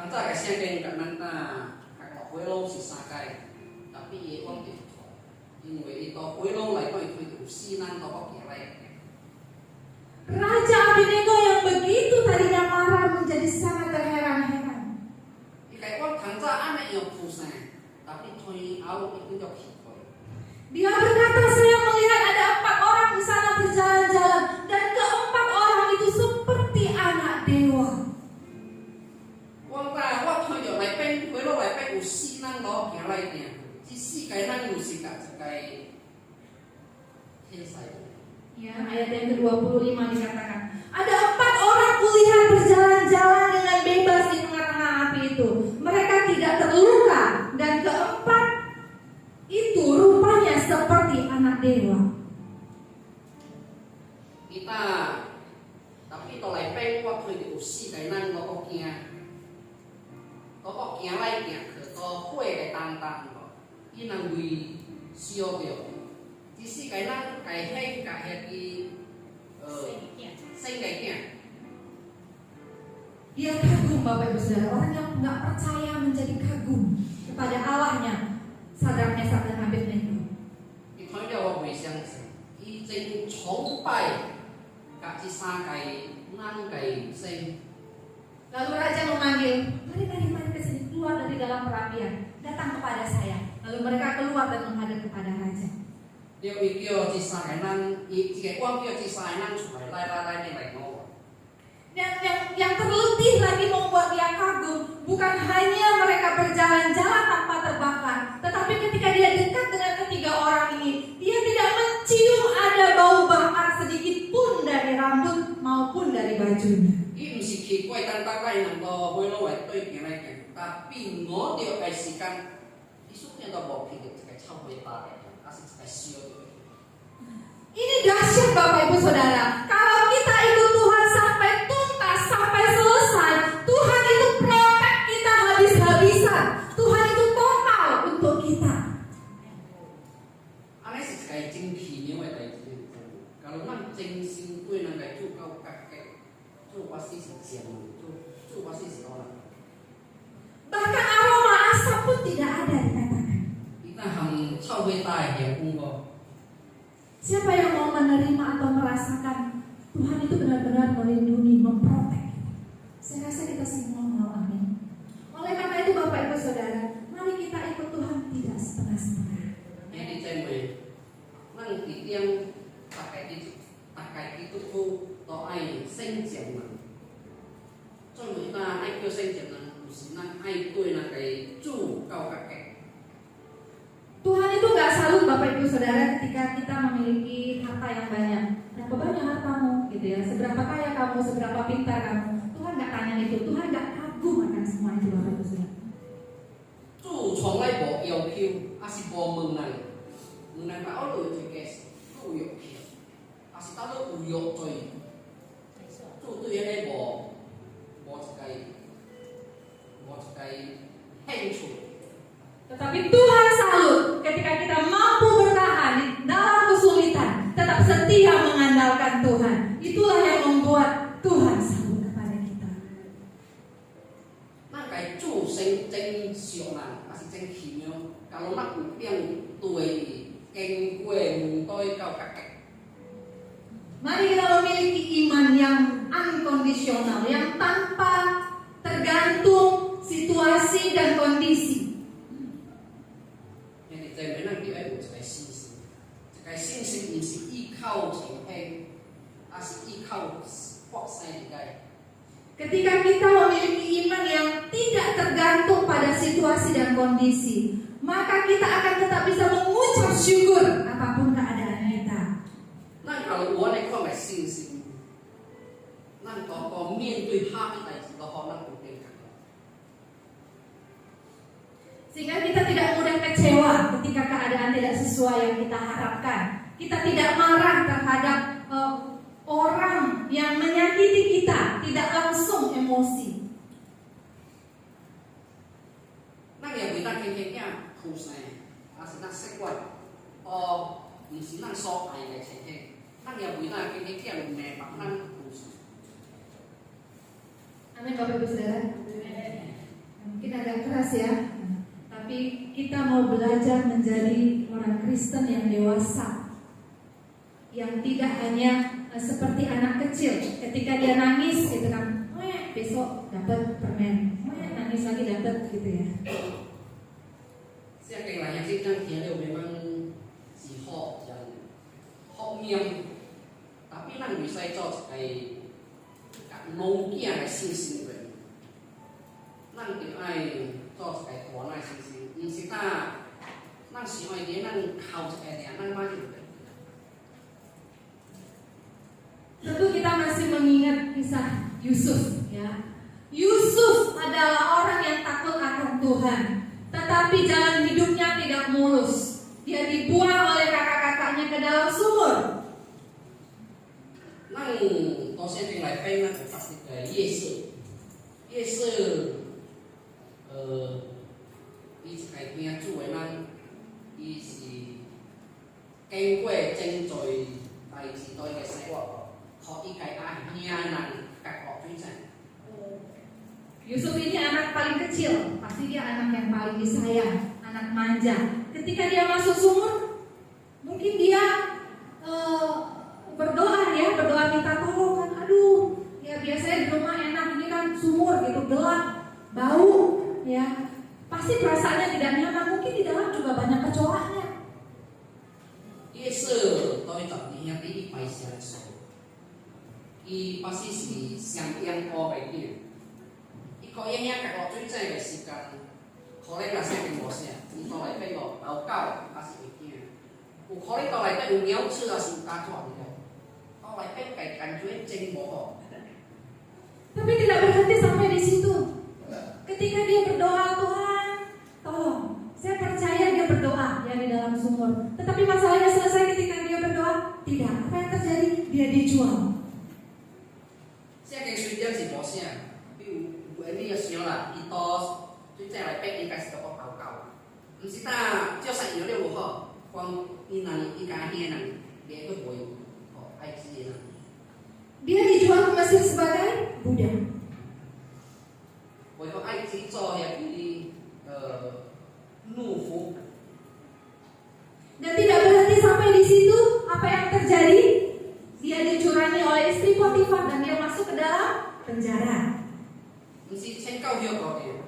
反正个圣经甲咱夹落回路是三界，但比伊往地错，因为伊到回路来讲，伊有4人都国行来。 Raja Abednego yang begitu tadinya marah menjadi sangat terheran-heran. 伊甲我通早安尼样出生，但你推后伊就奇怪。 Dia berkata, saya melihat ada 4 orang di sana berjalan-jalan dan keempat orang itu seperti anak dewa. 我推着内边回路内边有4人都行来行，这4个人有是甲一个天使。 Ya, ayat yang ke-25 dikatakan, ada 4 orang kulihat berjalan-jalan dengan bebas di tengah-tengah api itu. Mereka tidak terluka dan keempat itu rupanya seperti anak dewa. Kita tapi到内边我推着有4个人我国行，我国行来行去到火个当当咯，伊人为烧着。 这4个人家迄甲迄个生个囝。 Dia kagum Bapak Ibu Saudara, orang yang nggak percaya menjadi kagum kepada Allahnya, Sadrak, Mesak, dan Abednego. 伊看了我袂相信，伊真崇拜甲这3个人个生。 Lalu raja memanggil, mari ke sini, keluar dari dalam perapian, datang kepada saya. Lalu mereka keluar dan menghadap kepada raja. 了伊叫这3个人，伊一个我叫这3个人出来，来你来我。berjalan-jalan tanpa terbakar. Tetapi ketika dia dekat dengan ketiga orang ini, dia tidak mencium ada bau bakar sedikit pun dari rambut maupun dari bajunya. 伊唔是奇怪單單嚟能夠去攞嚟對見嚟嘅，但變我哋嘅時間，你所聽到無片嘅一個臭味大嘅，還是一個燒嘅。 Ini dahsyat Bapak Ibu Saudara. Kalau kita ikut Tuhan sampai tuntas, sampai selesai, Tuhan itu protect kita habis-habisan. Tuhan itu total untuk kita. 安尼是一個真奇妙嘅代志。假如咱真心對人來做到格格，做我是正路，做我是好人。 Bahkan aroma asap pun tidak ada dikatakan. Kita ham臭味大嘅風波。 Siapa yang mau menerima atau merasakan Tuhan itu benar-benar melindungi, memprotek? Saya rasa kita semua mau, amin. Oleh karena itu Bapak Ibu Saudara, mari kita ikut Tuhan tidak setengah-setengah. Jadi cewek, nang tiang pakai itu tu ai sinh trưởng nang. Cho người ta ai kêu sinh trưởng nang, nang ai tôi là cái chủ cao các cái. Tuhan itu gak salut Bapak Ibu Saudara ketika kita memiliki harta yang banyak. Berapa banyak hartamu gitu ya, seberapa kaya kamu, seberapa pintar kamu. Tuhan gak tanya itu, Tuhan gak kagum akan semua itu Bapak Ibu Saudara. 主從來無要求，也是無問人，問人把我落去嘅都有求，也是到到有約罪，主對迄個無一個興趣。 Tetapi Tuhan salut ketika kita mampu bertahan di dalam kesulitan, tetap setia mengandalkan Tuhan. Itulah yang membuat Tuhan salut kepada kita. 咱家主生真上人，也是真奇妙。假如咱有變對經過面對到各個， Mari kita memiliki iman yang unconditional, yang tanpa tergantung situasi dan kondisi. 你哋在咱就要有一個信心，一個信心唔是依靠情形，而是依靠國勢嘅。 Ketika kita memiliki iman yang tidak tergantung pada situasi dan kondisi, maka kita akan tetap bisa mengucap syukur apapun keadaan kita. 咱假如我哋講嘅信心，咱個面對下一代志都可能有變化。 Sehingga kita tidak mudah kecewa ketika keadaan tidak sesuai yang kita harapkan. Kita tidak marah terhadap orang yang menyakiti kita, tidak langsung emosi. 咱也為咱輕輕嘅負生，也是咱習慣，唔是咱所愛嘅情形，咱也為咱輕輕嘅明白咱負生。 Amin Bapak Ibu Saudara. Mungkin agak keras ya, tapi kita mau belajar menjadi orang Kristen yang dewasa, yang tidak hanya seperti anak kecil. Ketika dia nangis gitu kan, besok dapat permen, nangis lagi dapat gitu ya. Saya kira yang kita kira memang si hot yang hot miam, tapi咱唔使做一個農業嘅信心嘅，咱就愛做一個大嘅信心，唔是咱想愛啲，咱靠一個啲，咱買啲。 Tentu kita masih mengingat kisah Yusuf ya. Yusuf adalah orang yang takut akan Tuhan, tetapi jalan hidupnya tidak mulus. Dia dibuang oleh kakak-kakaknya ke dalam sumur. 咱多些年來睇，咱就發現夜市，伊一個聽主嘅咱，伊是經過真濟代志對嘅生活，學伊個阿兄人甲學水晶。 Yusuf ini anak paling kecil, pasti dia anak yang paling disayang, anak manja. Ketika dia masuk sumur, mungkin dia berdoa minta tolong kan. Aduh, ya biasanya di rumah enak, ini kan sumur gitu, gelap, bau, ya. Pasti perasaannya tidak nyaman, mungkin di dalam juga banyak kecoaknya. 夜市對十年入啲賣相數，伊不是相應個嘅嘢。佢一日嘅學水晶嘅時間，可能也是跟无啥，你到来边个报告也是会惊，有可能到来边有鸟鼠也是有家住的，到来边感觉真无好。 Tapi tidak berhenti sampai di situ. Ketika dia berdoa, Tuhan, tolong. Saya percaya dia berdoa yang di dalam sumur. Tetapi masalahnya selesai ketika dia berdoa, tidak. Apa yang terjadi? Dia dijual. 现在跟水饺是无啥，比如你要想啦，伊到最正来边应该是个报告，唔是呾叫啥样了无好，光伊人伊家兄人连个无有，哦，爱知的人。 Dia dijual ke Mesir sebagai budak. 为了爱知做遐个怒服， Dan tidak berhenti sampai di situ. Apa yang terjadi? Dia dicurangi oleh istri Potifar dan dia masuk ke dalam penjara. 唔是请教育个嘅，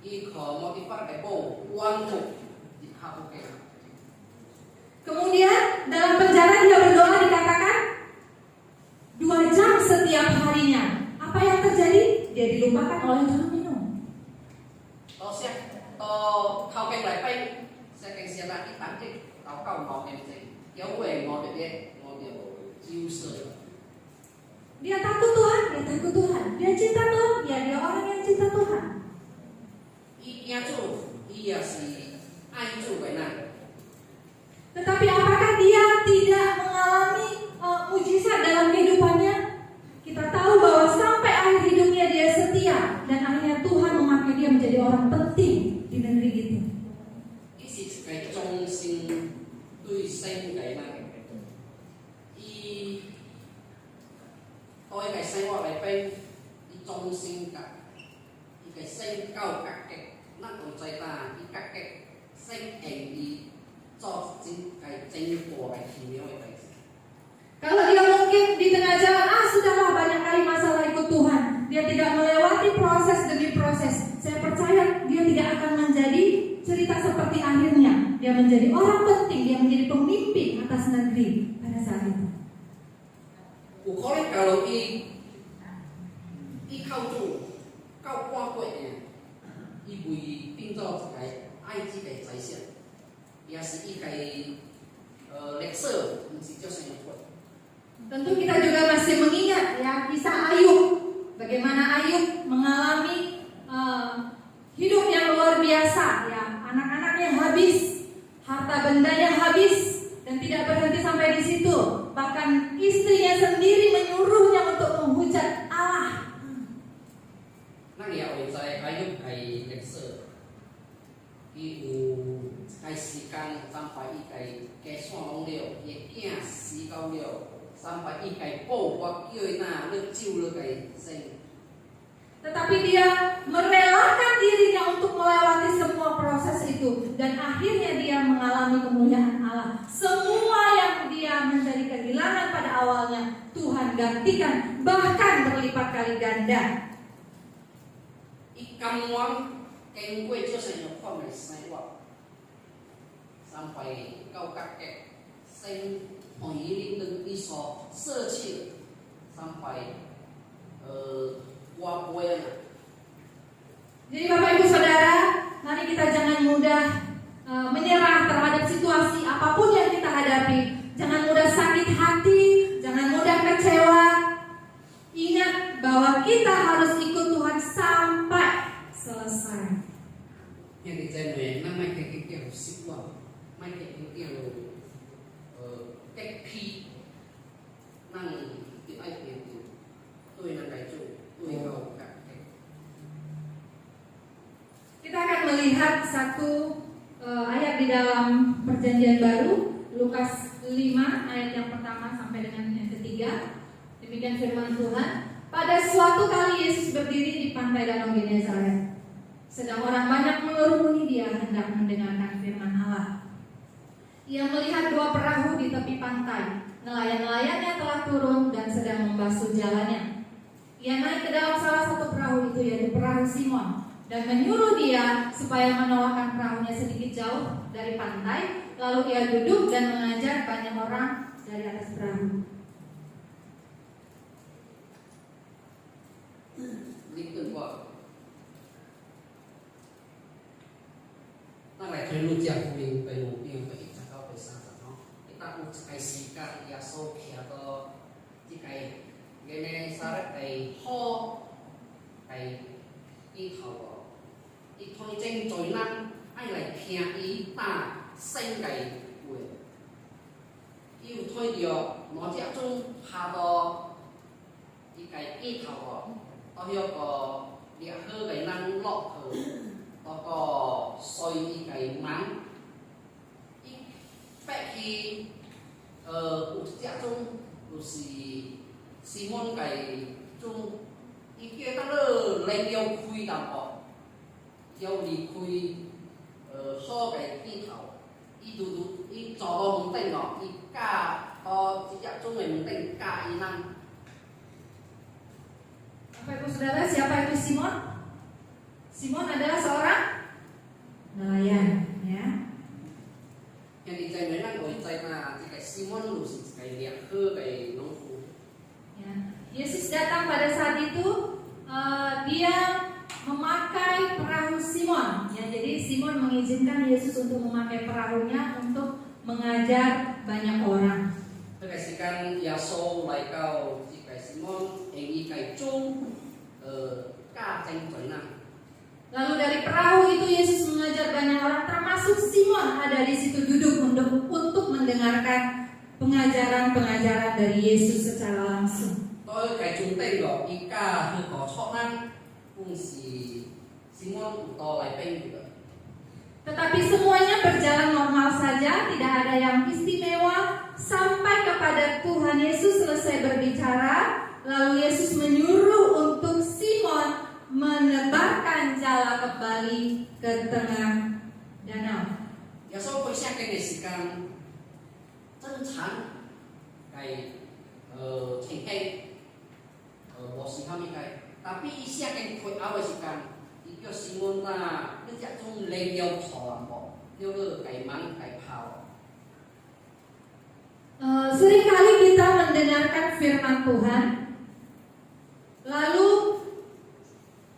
伊靠莫地方来保关木，入下屋嘅。 Kemudian dalam penjara dia berdoa dikatakan 2 jam setiap harinya. Apa yang terjadi? Dia dilupakan oleh juru minum. 到时到头家来拜，先跟先啦，伊当地祷告冇见证，有位我哋咧，我哋招式。 Dia takut Tuhan, dia takut Tuhan. Dia cinta Tuhan, ya dia orang yang cinta Tuhan. 伊惊主，伊也是爱主嘅人。 Tetapi apakah dia tidak mengalami mujizat dalam kehidupannya? Kita tahu bahwa sampai akhir hidupnya dia setia dan akhirnya Tuhan memakai dia menjadi orang penting di negeri itu. 伊是一个忠心对神嘅人，伊對個生活嚟邊，伊忠心噶，伊個身高格嘅，那個最大伊格嘅，身型伊做真大嘅奇妙嘅事。 Kalau dia mungkin di tengah jalan, sudahlah banyak kali masalah ikut Tuhan. Dia tidak melewati proses demi proses. Saya percaya dia tidak akan menjadi cerita seperti akhirnya. Dia menjadi orang penting, dia menjadi pemimpin atas negeri pada saat itu. 有可能假如伊靠主到半過年，伊為變做一個愛子嘅財產，也是伊個歷史，唔是叫什麼過。 Tentu kita juga masih mengingat ya kisah Ayub, bagaimana Ayub mengalami hidup yang luar biasa ya, anak-anaknya habis, harta bendanya habis dan tidak berhenti sampai di situ. Bahkan istrinya sendiri menyuruhnya untuk menghujat Allah. 咱也會知Ayub個歷史，伊有個時間三百伊個家產攏了，伊囝死到了。 sampai ikai po wakil na lecil lekai sen. Tetapi dia merelakan dirinya untuk melewati semua proses itu dan akhirnya dia mengalami kemuliaan Allah. Semua yang dia menjadi kehilangan pada awalnya Tuhan gantikan bahkan berlipat kali ganda. Ikan wang keng kue jo sen yo kon sen wa. Sampai kau kakek sen 我一定能一所舍弃sampai wabuana. Jadi Bapak Ibu Saudara, mari kita jangan mudah menyerah terhadap situasi apapun yang kita hadapi. Jangan mudah sakit hati, jangan mudah kecewa. Ingat bahwa kita harus ikut Tuhan sampai selesai. Yang dijamin namanya kayak sikwa, namanya kayak cách khi năng tiếng Anh tiếng tôi là cái chủ tôi cầu cả. Kita akan melihat satu ayat di dalam Perjanjian Baru, Lukas 5 ayat yang pertama sampai dengan yang ketiga. Demikian firman Tuhan. Pada suatu kali Yesus berdiri di pantai Danau Genesaret. Sedang orang banyak mengerumuni dia hendak mendengarkan firman Allah. Ia melihat 2 perahu di tepi pantai. Nelayan-nelayannya telah turun dan sedang membasuh jalannya. Ia naik ke dalam salah satu perahu itu, yaitu perahu Simon, dan menyuruh dia supaya menolakkan perahunya sedikit jauh dari pantai. Lalu ia duduk dan mengajar banyak orang dari atas perahu. 可能讲福音被我变被讲到被上上哦，一旦有开时间耶稣徛到这个原来啥嘞被好被伊头哦，伊推荐罪人爱来听伊打圣个话，伊有推着哪只种下到伊个伊头哦，到迄个烈火个人落去。嗰個碎啲嘅蚊，伊發起有一種就是西門嘅種，伊叫得了零要開淡薄，要離開好嘅地頭，伊伊坐到門頂哦，伊加到一種嘅門頂加伊人。Bapak Ibu Saudara, siapa itu Simon? Simon adalah seorang nelayan, ya. Yang dijamin oleh China, jika Simon Lucy kayak dia kayak nongku. Ya. Yesus datang pada saat itu, dia memakai perahu Simon. Ya, jadi Simon mengizinkan Yesus untuk memakai perahunya untuk mengajar banyak orang. Kasihkan Yaso laikau jika Simon ini kayak cung kacang China. Lalu dari perahu itu Yesus mengajar banyak orang, termasuk Simon ada di situ duduk untuk mendengarkan pengajaran-pengajaran dari Yesus secara langsung. Tôi cái chúng tên gọi Ika hơi có chọn ăn cùng si Simon to lại bên juga. Tetapi semuanya berjalan normal saja, tidak ada yang istimewa sampai kepada Tuhan Yesus selesai berbicara, lalu Yesus menyuruh untuk Simon menebarkan jala kembali ke tengah danau. Ya so tôi sẽ cái này sẽ cần chân chắn cái thành cây bò xì ham cái, tapi isi akan koi awal sih kan, itu Simon na kerja tung leyau soal bò, dia ke kai mang kai pau. Seringkali kita mendengarkan firman Tuhan, lalu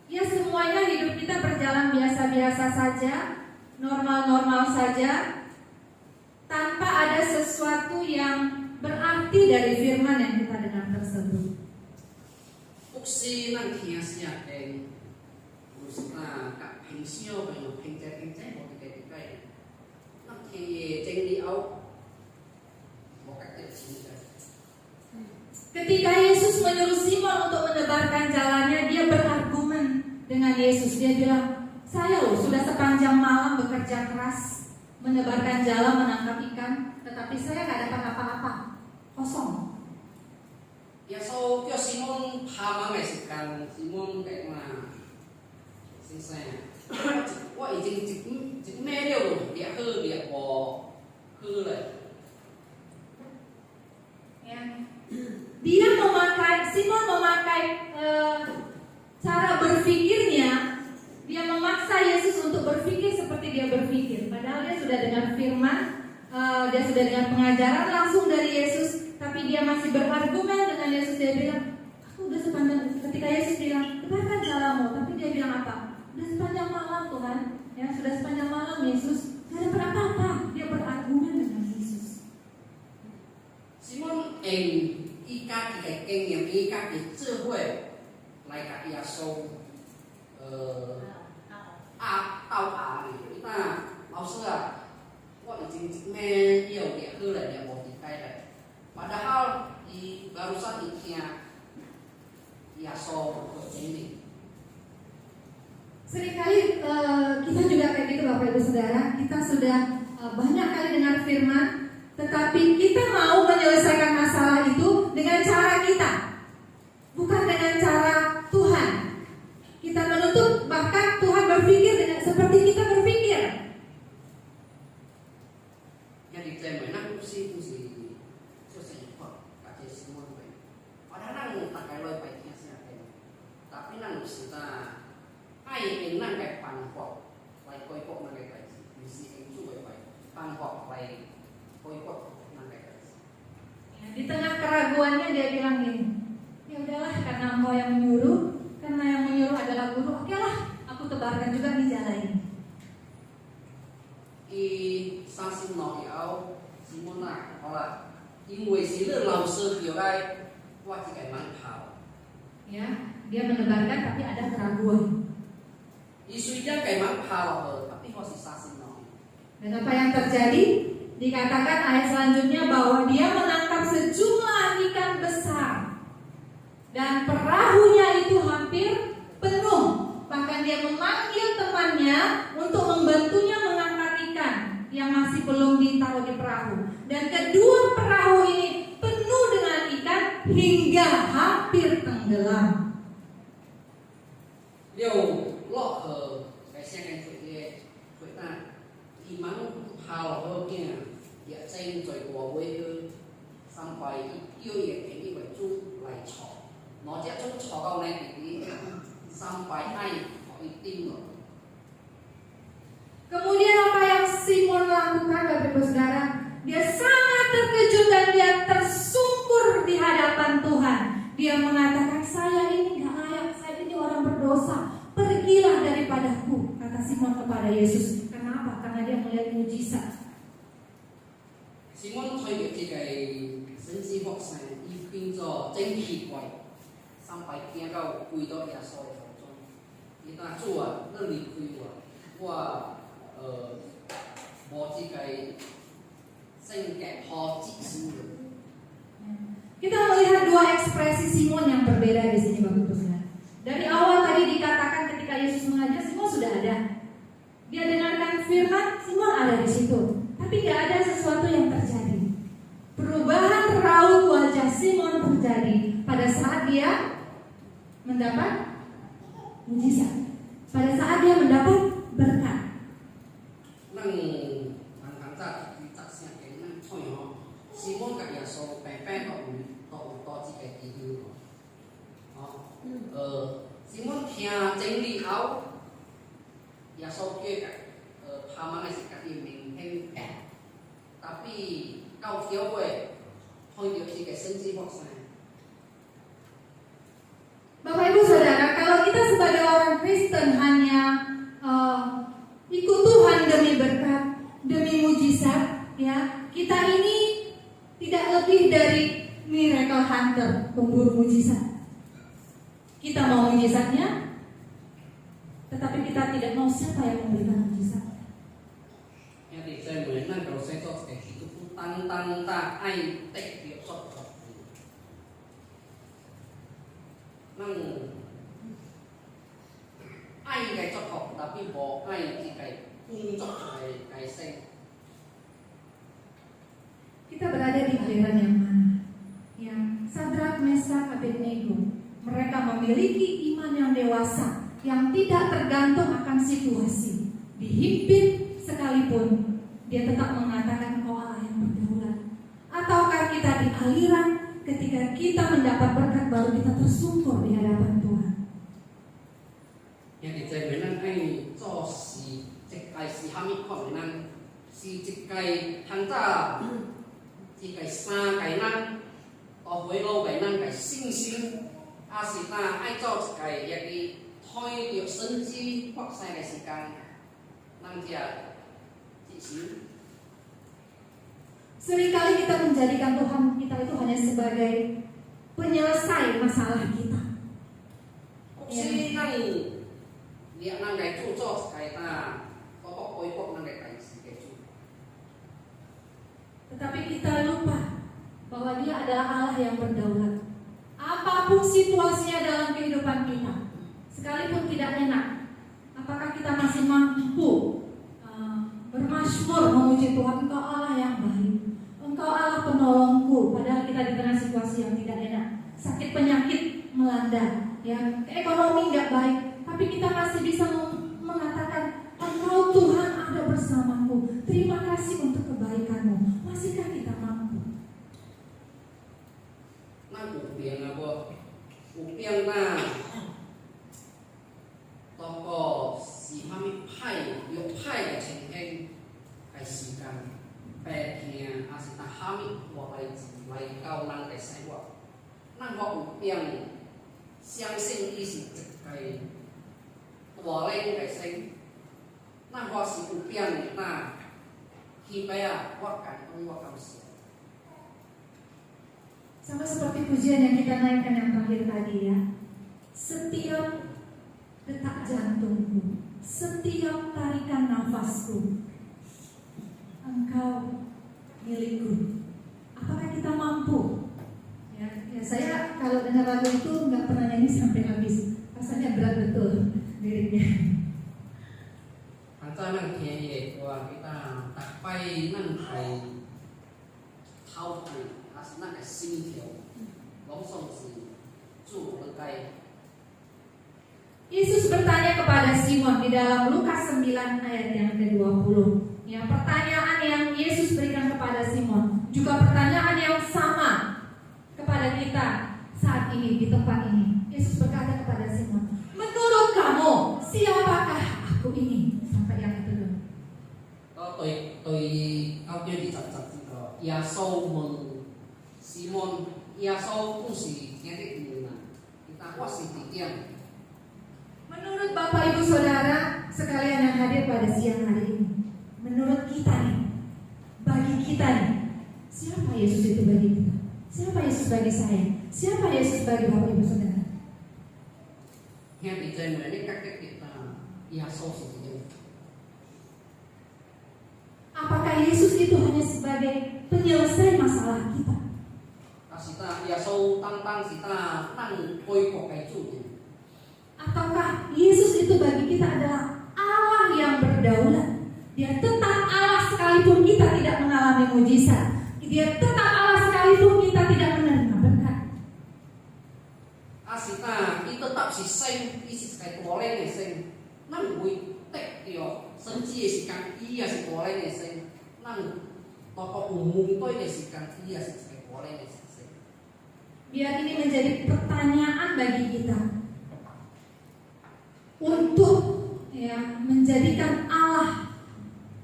ya semuanya hidup kita berjalan biasa-biasa saja, normal-normal saja, tanpa ada sesuatu yang berarti dari firman yang kita dengar tersebut. Uksi nanti siapa yang usna kak pensio dengan pencet mau dikai nanti jadi au mau kakek sini. Ketika Yesus menyuruh Simon untuk menebarkan jalannya, dia berargumen dengan Yesus. Dia bilang, saya loh sudah sepanjang malam bekerja keras menebarkan jala menangkap ikan, tetapi saya nggak dapat apa-apa, kosong. Ya so kyo Simon pamang kan Simon kayak mana? Saya, wah izin medio dia bo lah. Simon memakai cara berpikirnya, dia memaksa Yesus untuk berpikir seperti dia berpikir. Padahal dia sudah dengar firman, dia sudah dengar pengajaran langsung dari Yesus, tapi dia masih berargumen dengan Yesus. Dia bilang, aku udah sepanjang, ketika Yesus bilang, tebarkan jalamu, tapi dia bilang apa? Udah sepanjang malam Tuhan, ya sudah sepanjang malam Yesus, gak dapat apa-apa. Dia berargumen dengan Yesus. Simon Ika cái kinh nghiệm Ika cái智慧来甲耶稣斗下哩，那老师啊，我已经咩要嘅去了，也无地解了。Padahal di barusan ikhnya Yesus ini. Seringkali kita juga kayak gitu Bapak Ibu Saudara, kita sudah banyak kali dengar firman, tetapi kita mau menyelesaikan masalah itu dengan cara kita, bukan dengan cara Tuhan. Kita menuntut bahkan Tuhan berpikir dengan seperti kita berpikir. Yang diklaim enak fungsi selesai kok kasih semua baik. Padahal nang tak kayak baiknya siapa, tapi nang kita ai nang kayak pangkok, like kok nang kayak misi itu baik, pangkok like kok nang kayak. Di tengah keraguannya dia bilang gini, ya udahlah karena engkau yang menyuruh, karena yang menyuruh adalah guru, oke lah aku tebarkan juga di jalan ini. 相信老以后，西门啊，好啦，因为是你老师叫来，我这个蛮跑。 Ya, dia menebarkan tapi ada keraguan. Isu dia kayak mang跑tapi kok sisa sino. Dan apa yang terjadi? Dikatakan ayat selanjutnya bahwa dia menangkap sejumlah ikan besar dan perahunya itu hampir penuh. Bahkan dia memanggil temannya untuk membantunya mengangkat ikan yang masih belum ditaruh di perahu. Dan kedua perahu ini penuh dengan ikan hingga hampir tenggelam. Liu lok ke cái xe cái chuyện ta thì mang hào hơn kia địa trên rồi của quê hương sampai yêu ye cái đi với chú lại chọ nó sẽ chú chọ câu này thì sampai ai họ tin rồi. Kemudian apa yang Simon lakukan Bapak Ibu Saudara? Dia sangat terkejut dan dia tersungkur di hadapan Tuhan. Dia mengatakan, saya ini gak layak, saya ini orang berdosa. Pergilah daripadaku, kata Simon kepada Yesus. Kenapa? Karena dia melihat mujizat. Simon thấy được cái神迹发生，已經咗真奇怪，三百天到跪到耶穌嘅頭中，伊講主啊，你離開我無這個聖潔好自私。 Kita melihat dua ekspresi Simon yang berbeda di sini Bapak Ibu Saudara. Dari awal tadi dikatakan ketika Yesus mengajar, Simon sudah ada. Dia dengarkan firman, Simon ada di situ. Tapi tidak ada sesuatu yang terjadi. Perubahan raut wajah Simon terjadi pada saat dia mendapat mujizat. Pada saat dia mendapat berkat. Nang hàng ra thì chắc sẽ cái năng thôi họ. Simon các nhà số bé bé có chỉ cái gì hư Simon theo chân lý áo nhà số kia các pha này sẽ các gì mình thêm cả tapi kau thiếu về thôi điều chỉ cái sinh chi hoặc sao. Bapak Ibu Saudara, kalau kita sebagai orang Kristen hanya ikut Tuhan demi berkat, demi mujizat, ya, kita ini tidak lebih dari miracle hunter, pemburu mujizat. Kita mau mujizatnya, tetapi kita tidak mau siapa yang memberikan mujizat. Thì saya mới năng cầu sẽ cho cái gì cũng tăng ta ai tệ việc cho năng ai cái cho học tapi bỏ ai thì cái cung cho cái sen. Kita berada di giliran yang mana? Yang Sadrak, Mesak, Abednego, mereka memiliki iman yang dewasa, yang tidak tergantung akan situasi. Dihimpit sekalipun, dia tetap mengatakan Engkau Allah yang berdaulat. Ataukah kita di aliran, ketika kita mendapat berkat baru kita tersungkur di hadapan Tuhan. Yang di saya menang ai cho si cek ai si hamid kok menang si cek ai hanta si cái xa cái năng có với lâu cái năng cái sinh sinh ta ai cho cái gì thôi điều sinh chi hoặc sai cái gì càng năng dia chỉ xíu. Seringkali kita menjadikan Tuhan kita itu hanya sebagai penyelesai masalah kita. Si năng dia năng cái chủ cho cái ta có bọc năng cái gì cái chủ. Tetapi kita lupa bahwa Dia adalah Allah yang berdaulat. Apapun situasinya dalam kehidupan kita, sekalipun tidak enak, apakah kita masih mampu bermazmur memuji Tuhan, Engkau Allah yang baik, Engkau Allah penolongku. Padahal kita di tengah situasi yang tidak enak, sakit penyakit melanda, ya, ekonomi tidak baik, tapi kita masih bisa mengatakan Engkau Tuhan ada bersamaku. Terima kasih untuk kebaikan-Mu. Masihkah kita mampu? Nah, upiang apa? Upiang na toko si hamid pai, yo pai cái情形cái時間白天還是那哈密我來到咱個生活，咱個有變相信伊是一個大人個生，咱個是有變那 Kipaya wakan wakam sia. Sama seperti pujian yang kita naikkan yang terakhir tadi ya. Setiap detak jantungku, setiap tarikan nafasku, Engkau milikku. Apakah kita mampu? Ya, saya kalau dengar lagu itu nggak pernah nyanyi sampai habis. Rasanya berat betul liriknya. Antara kiai wah kita tak pai nan pai tahu pai asna ke sini tiao, longsong si cu lekai. Yesus bertanya kepada Simon di dalam Lukas 9 ayat yang ke-20. Ya, pertanyaan yang Yesus berikan kepada Simon juga pertanyaan yang sama kepada kita saat ini di tempat ini. Yesus berkata kepada Simon, menurut kamu siapakah aku ini? Sampai yang itu dulu. Tôi cao tiêu đi chặt chặt cái耶稣mừng Simon耶稣cũng si nghe cái gì mà kita kuasi tiang. Menurut Bapak Ibu Saudara sekalian yang hadir pada siang hari ini, menurut kita nih, bagi kita nih, siapa Yesus itu bagi kita? Siapa Yesus bagi saya? Siapa Yesus bagi Bapak Ibu Saudara? Nghe thì trên này các cái kita耶稣si tiang. Apakah Yesus itu hanya sebagai penyelesai masalah kita? Kita Yesus tantang kita nang koi kok kai cu. Ataukah Yesus itu bagi kita adalah Allah yang berdaulat? Dia tetap Allah sekalipun kita tidak mengalami mujizat. Dia tetap Allah sekalipun kita tidak menerima berkat. Asita kita tetap si seng isi kai boleh nih seng. Nang gue tek tio senci si kan iya si boleh nih seng. Nang toko umum toi nih si kan iya si kai boleh nih seng. Biar ini menjadi pertanyaan bagi kita untuk ya menjadikan Allah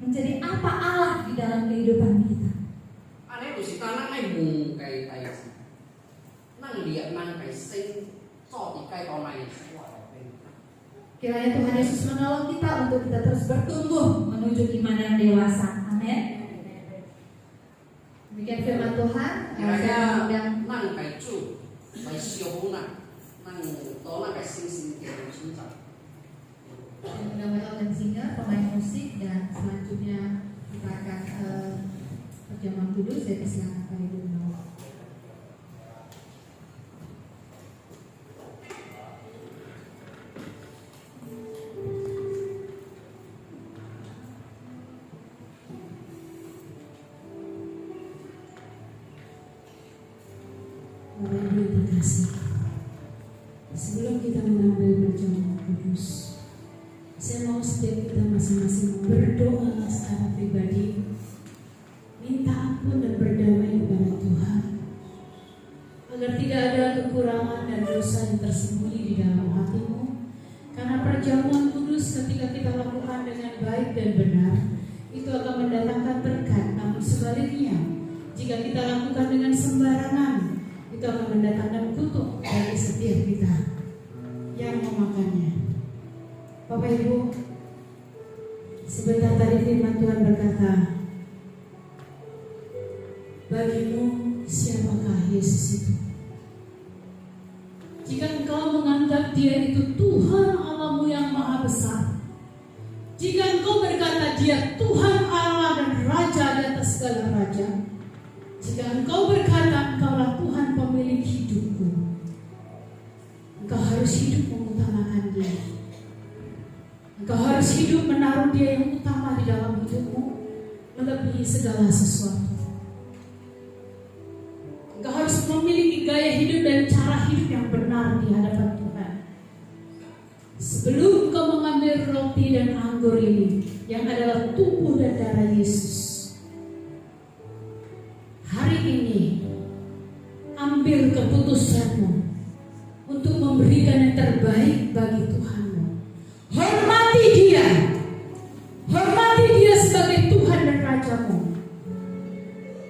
menjadi apa Allah di dalam kehidupan kita. Aneh lu si tanah nang mung kai tai si. Nang lihat nang kai seng so di kai tomai. Kiranya Tuhan Yesus menolong kita untuk kita terus bertumbuh menuju iman yang dewasa. Amin. Demikian firman Tuhan. Kiranya nang kai cu, kai siobuna, nang tolak kai sing sing kai cinta. Mudah-mudahan dan singer, pemain musik, dan selanjutnya kita akan perjamuan kudus. Saya persilakan Pak Ibu. Bapak Ibu yang terkasih, sebelum kita mengambil perjamuan kudus, saya mau setiap kita masing-masing berdoa secara pribadi, minta ampun dan berdamai kepada Tuhan, agar tidak ada kekurangan dan dosa yang tersembunyi di dalam hatimu. Karena perjamuan kudus ketika kita lakukan dengan baik dan benar, itu akan mendatangkan berkat. Namun sebaliknya, jika kita lakukan dengan sembarangan, itu akan mendatangkan kutuk bagi setiap kita yang memakannya. Bapak Ibu, sebentar tadi firman Tuhan berkata, bagimu siapakah Yesus itu? Jika engkau menganggap dia itu Tuhan Allahmu yang maha besar, jika engkau berkata dia Tuhan Allah dan Raja di atas segala raja, jika engkau berkata engkaulah Tuhan pemilik hidupku, engkau harus hidup mengutamakan dia. Engkau harus hidup menaruh dia yang utama di dalam hidupmu melebihi segala sesuatu. Engkau harus memiliki gaya hidup dan cara hidup yang benar di hadapan Tuhan. Sebelum engkau mengambil roti dan anggur ini yang adalah tubuh dan darah Yesus, hari ini ambil keputusanmu untuk memberikan yang terbaik bagi Tuhanmu. Hormati dia. Hormati dia sebagai Tuhan dan Rajamu.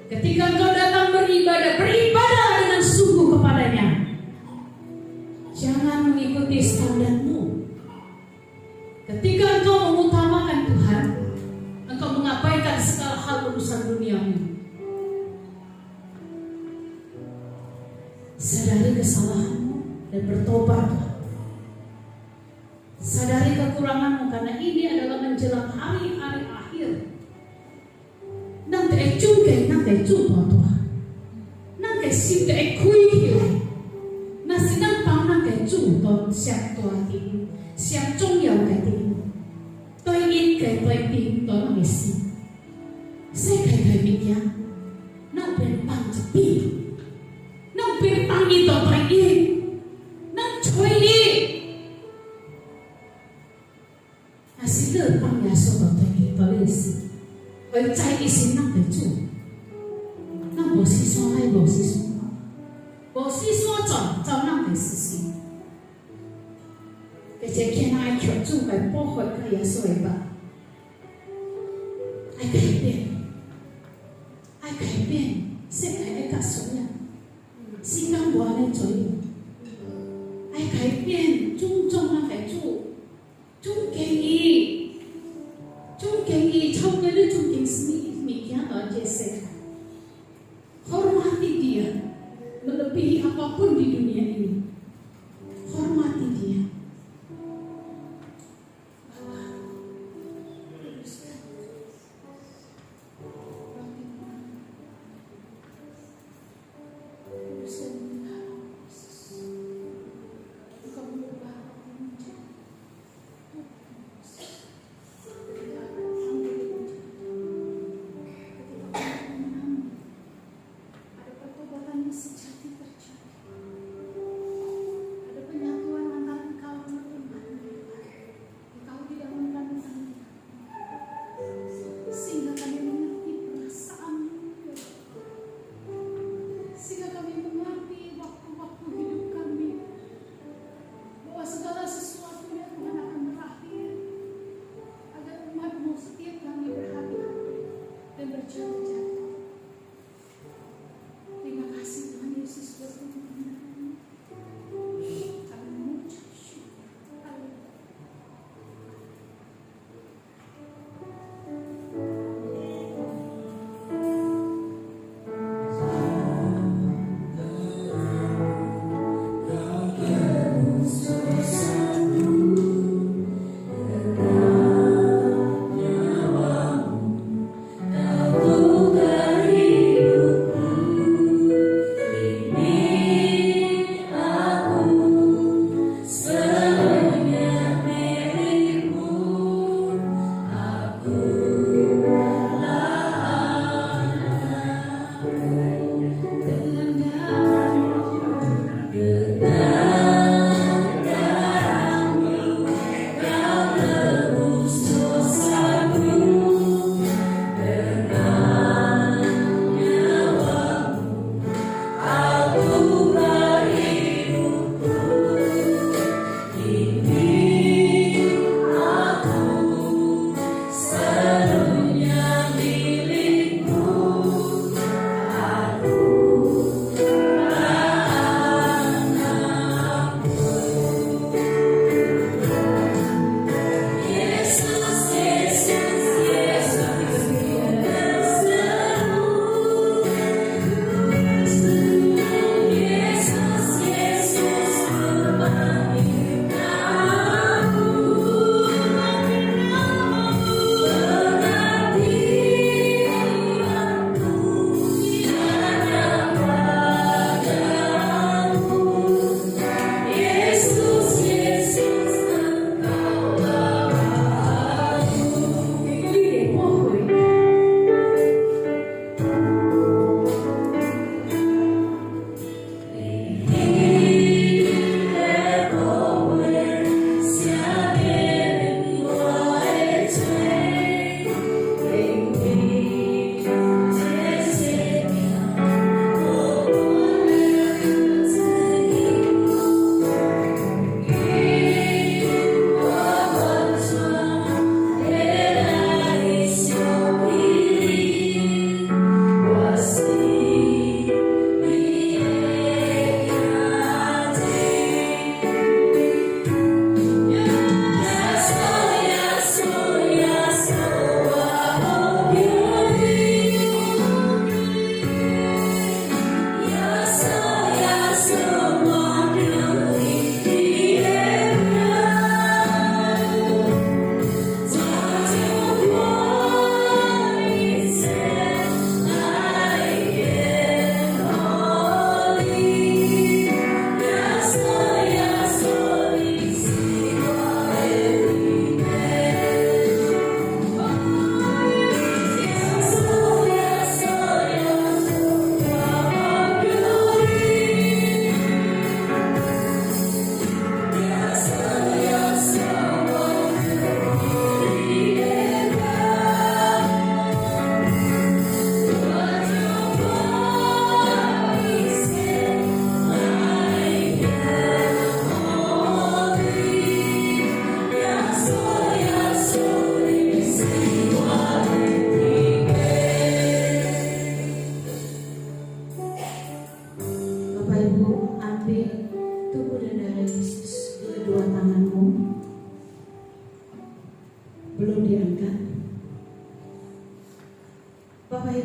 Ketika engkau datang beribadah, beribadahlah dengan sungguh kepadanya. Jangan mengikuti standarmu. Ketika engkau mengutamakan Tuhan, engkau mengabaikan segala hal kesalahanmu dan bertobat. Sadari kekuranganmu karena ini adalah menjelang hari-hari akhir. Nang te chung nang te chu Tuhan. Nang ke sim te kui hiu. Na sinang pang nang ke chu Tuhan siap Tuhan ini. Siap重要嘅啲。對應嘅對邊對我嘅事，世界嘅物件，能變幫助邊，能變幫你到對應，能吹你，還是樂幫耶穌到對應對嘅事，而在一心能嘅做，能無是所愛無是所愛，無是所做就能嘅事情。而且見愛求主來保護佢耶穌嘅吧，愛改變，愛改變，世界愛甲所有，時間無安尼做，愛改變，尊重那個主，尊敬伊，尊敬伊，超過你尊敬什麼物件到這世界，hormati dia, melebihi apapun di dunia ini, hormati dia.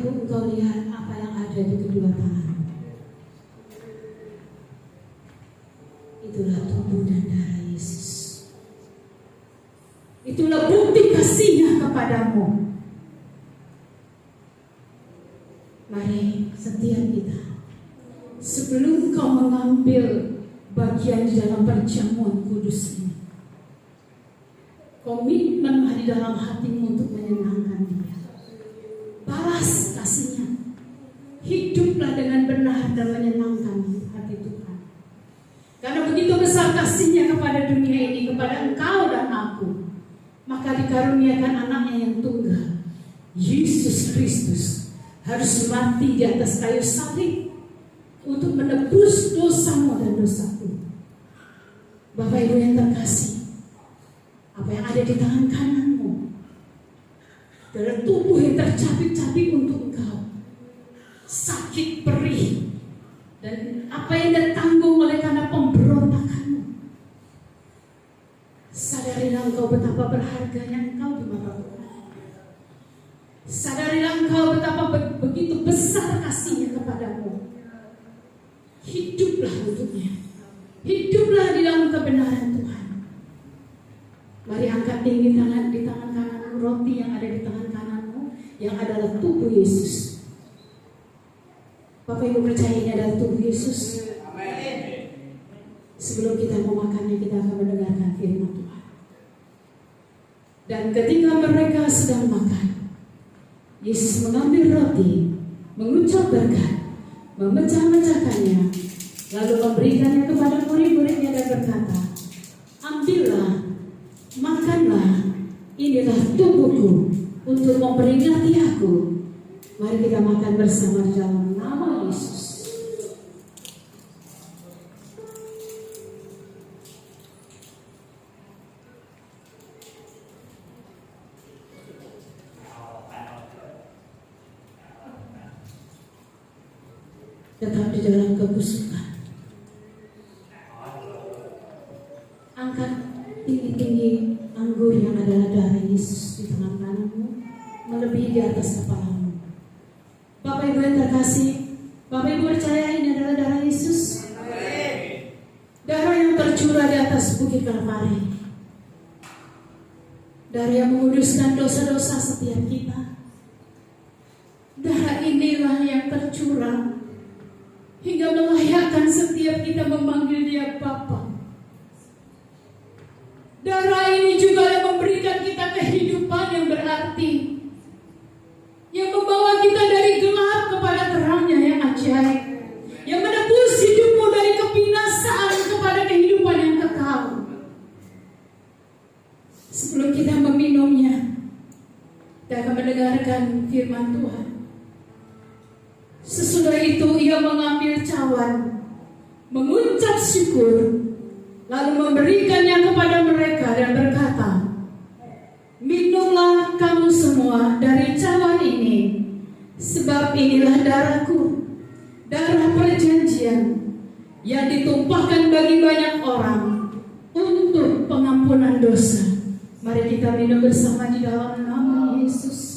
Ibu, engkau lihat apa yang ada di kedua tangan. Itulah tubuh dan darah Yesus. Itulah bukti kasihnya kepadamu. Mari setiap kita, sebelum kau mengambil bagian di dalam perjamuan kudus ini, komitmenlah di dalam hatimu untuk menyenangkan Dia. Balas kasihnya. Hiduplah dengan benar dan menyenangkan hati Tuhan. Karena begitu besar kasihnya kepada dunia ini, kepada engkau dan aku, maka dikaruniakan anaknya yang tunggal, Yesus Kristus, harus mati di atas kayu salib untuk menebus dosamu dan dosaku. Bapak Ibu yang terkasih, apa yang ada di tangan kananmu adalah tubuh yang tercabik-cabik untuk engkau, sakit perih, dan apa yang ditanggung oleh karena pemberontakanmu. Sadarilah engkau betapa berharganya engkau di mata Tuhan. Sadarilah engkau betapa begitu besar kasihnya kepadamu. Hiduplah untuknya. Hiduplah di dalam kebenaran Tuhan. Mari angkat tinggi tangan di tangan kananmu, roti yang ada di tangan kananmu, yang adalah tubuh Yesus. Bapak Ibu percaya ini adalah tubuh Yesus. Sebelum kita memakannya, kita akan mendengarkan firman Tuhan. Dan ketika mereka sedang makan, Yesus mengambil roti, mengucap berkat, memecah-mecahkannya, lalu memberikannya kepada murid-muridnya dan berkata, ambillah, makanlah, inilah tubuhku untuk memperingati aku. Mari kita makan bersama di dalam nama Yesus. Tetap di dalam kekusukan. Angkat tinggi-tinggi anggur yang adalah darah Yesus di tangan kananmu, melebihi di atas kepalamu. Bapak Ibu yang terkasih, Bapak Ibu percaya ini adalah darah Yesus. Darah yang tercurah di atas bukit Kalvari. Darah yang menguduskan dosa-dosa setiap kita. Darah inilah yang tercurah hingga melayakkan setiap kita memanggil Dia Bapa. Darah ini juga yang memberikan kita kehidupan yang berarti, yang membawa kita dari gelap kepada terangnya yang ajaib, yang menebus hidupmu dari kebinasaan kepada kehidupan yang kekal. Sebelum kita meminumnya, kita akan mendengarkan firman Tuhan. Sesudah itu Ia mengambil cawan, mengucap syukur, lalu memberikannya kepada mereka dan berkata, minumlah kamu semua dari cawan ini, sebab inilah darahku, darah perjanjian yang ditumpahkan bagi banyak orang untuk pengampunan dosa. Mari kita minum bersama di dalam nama Yesus.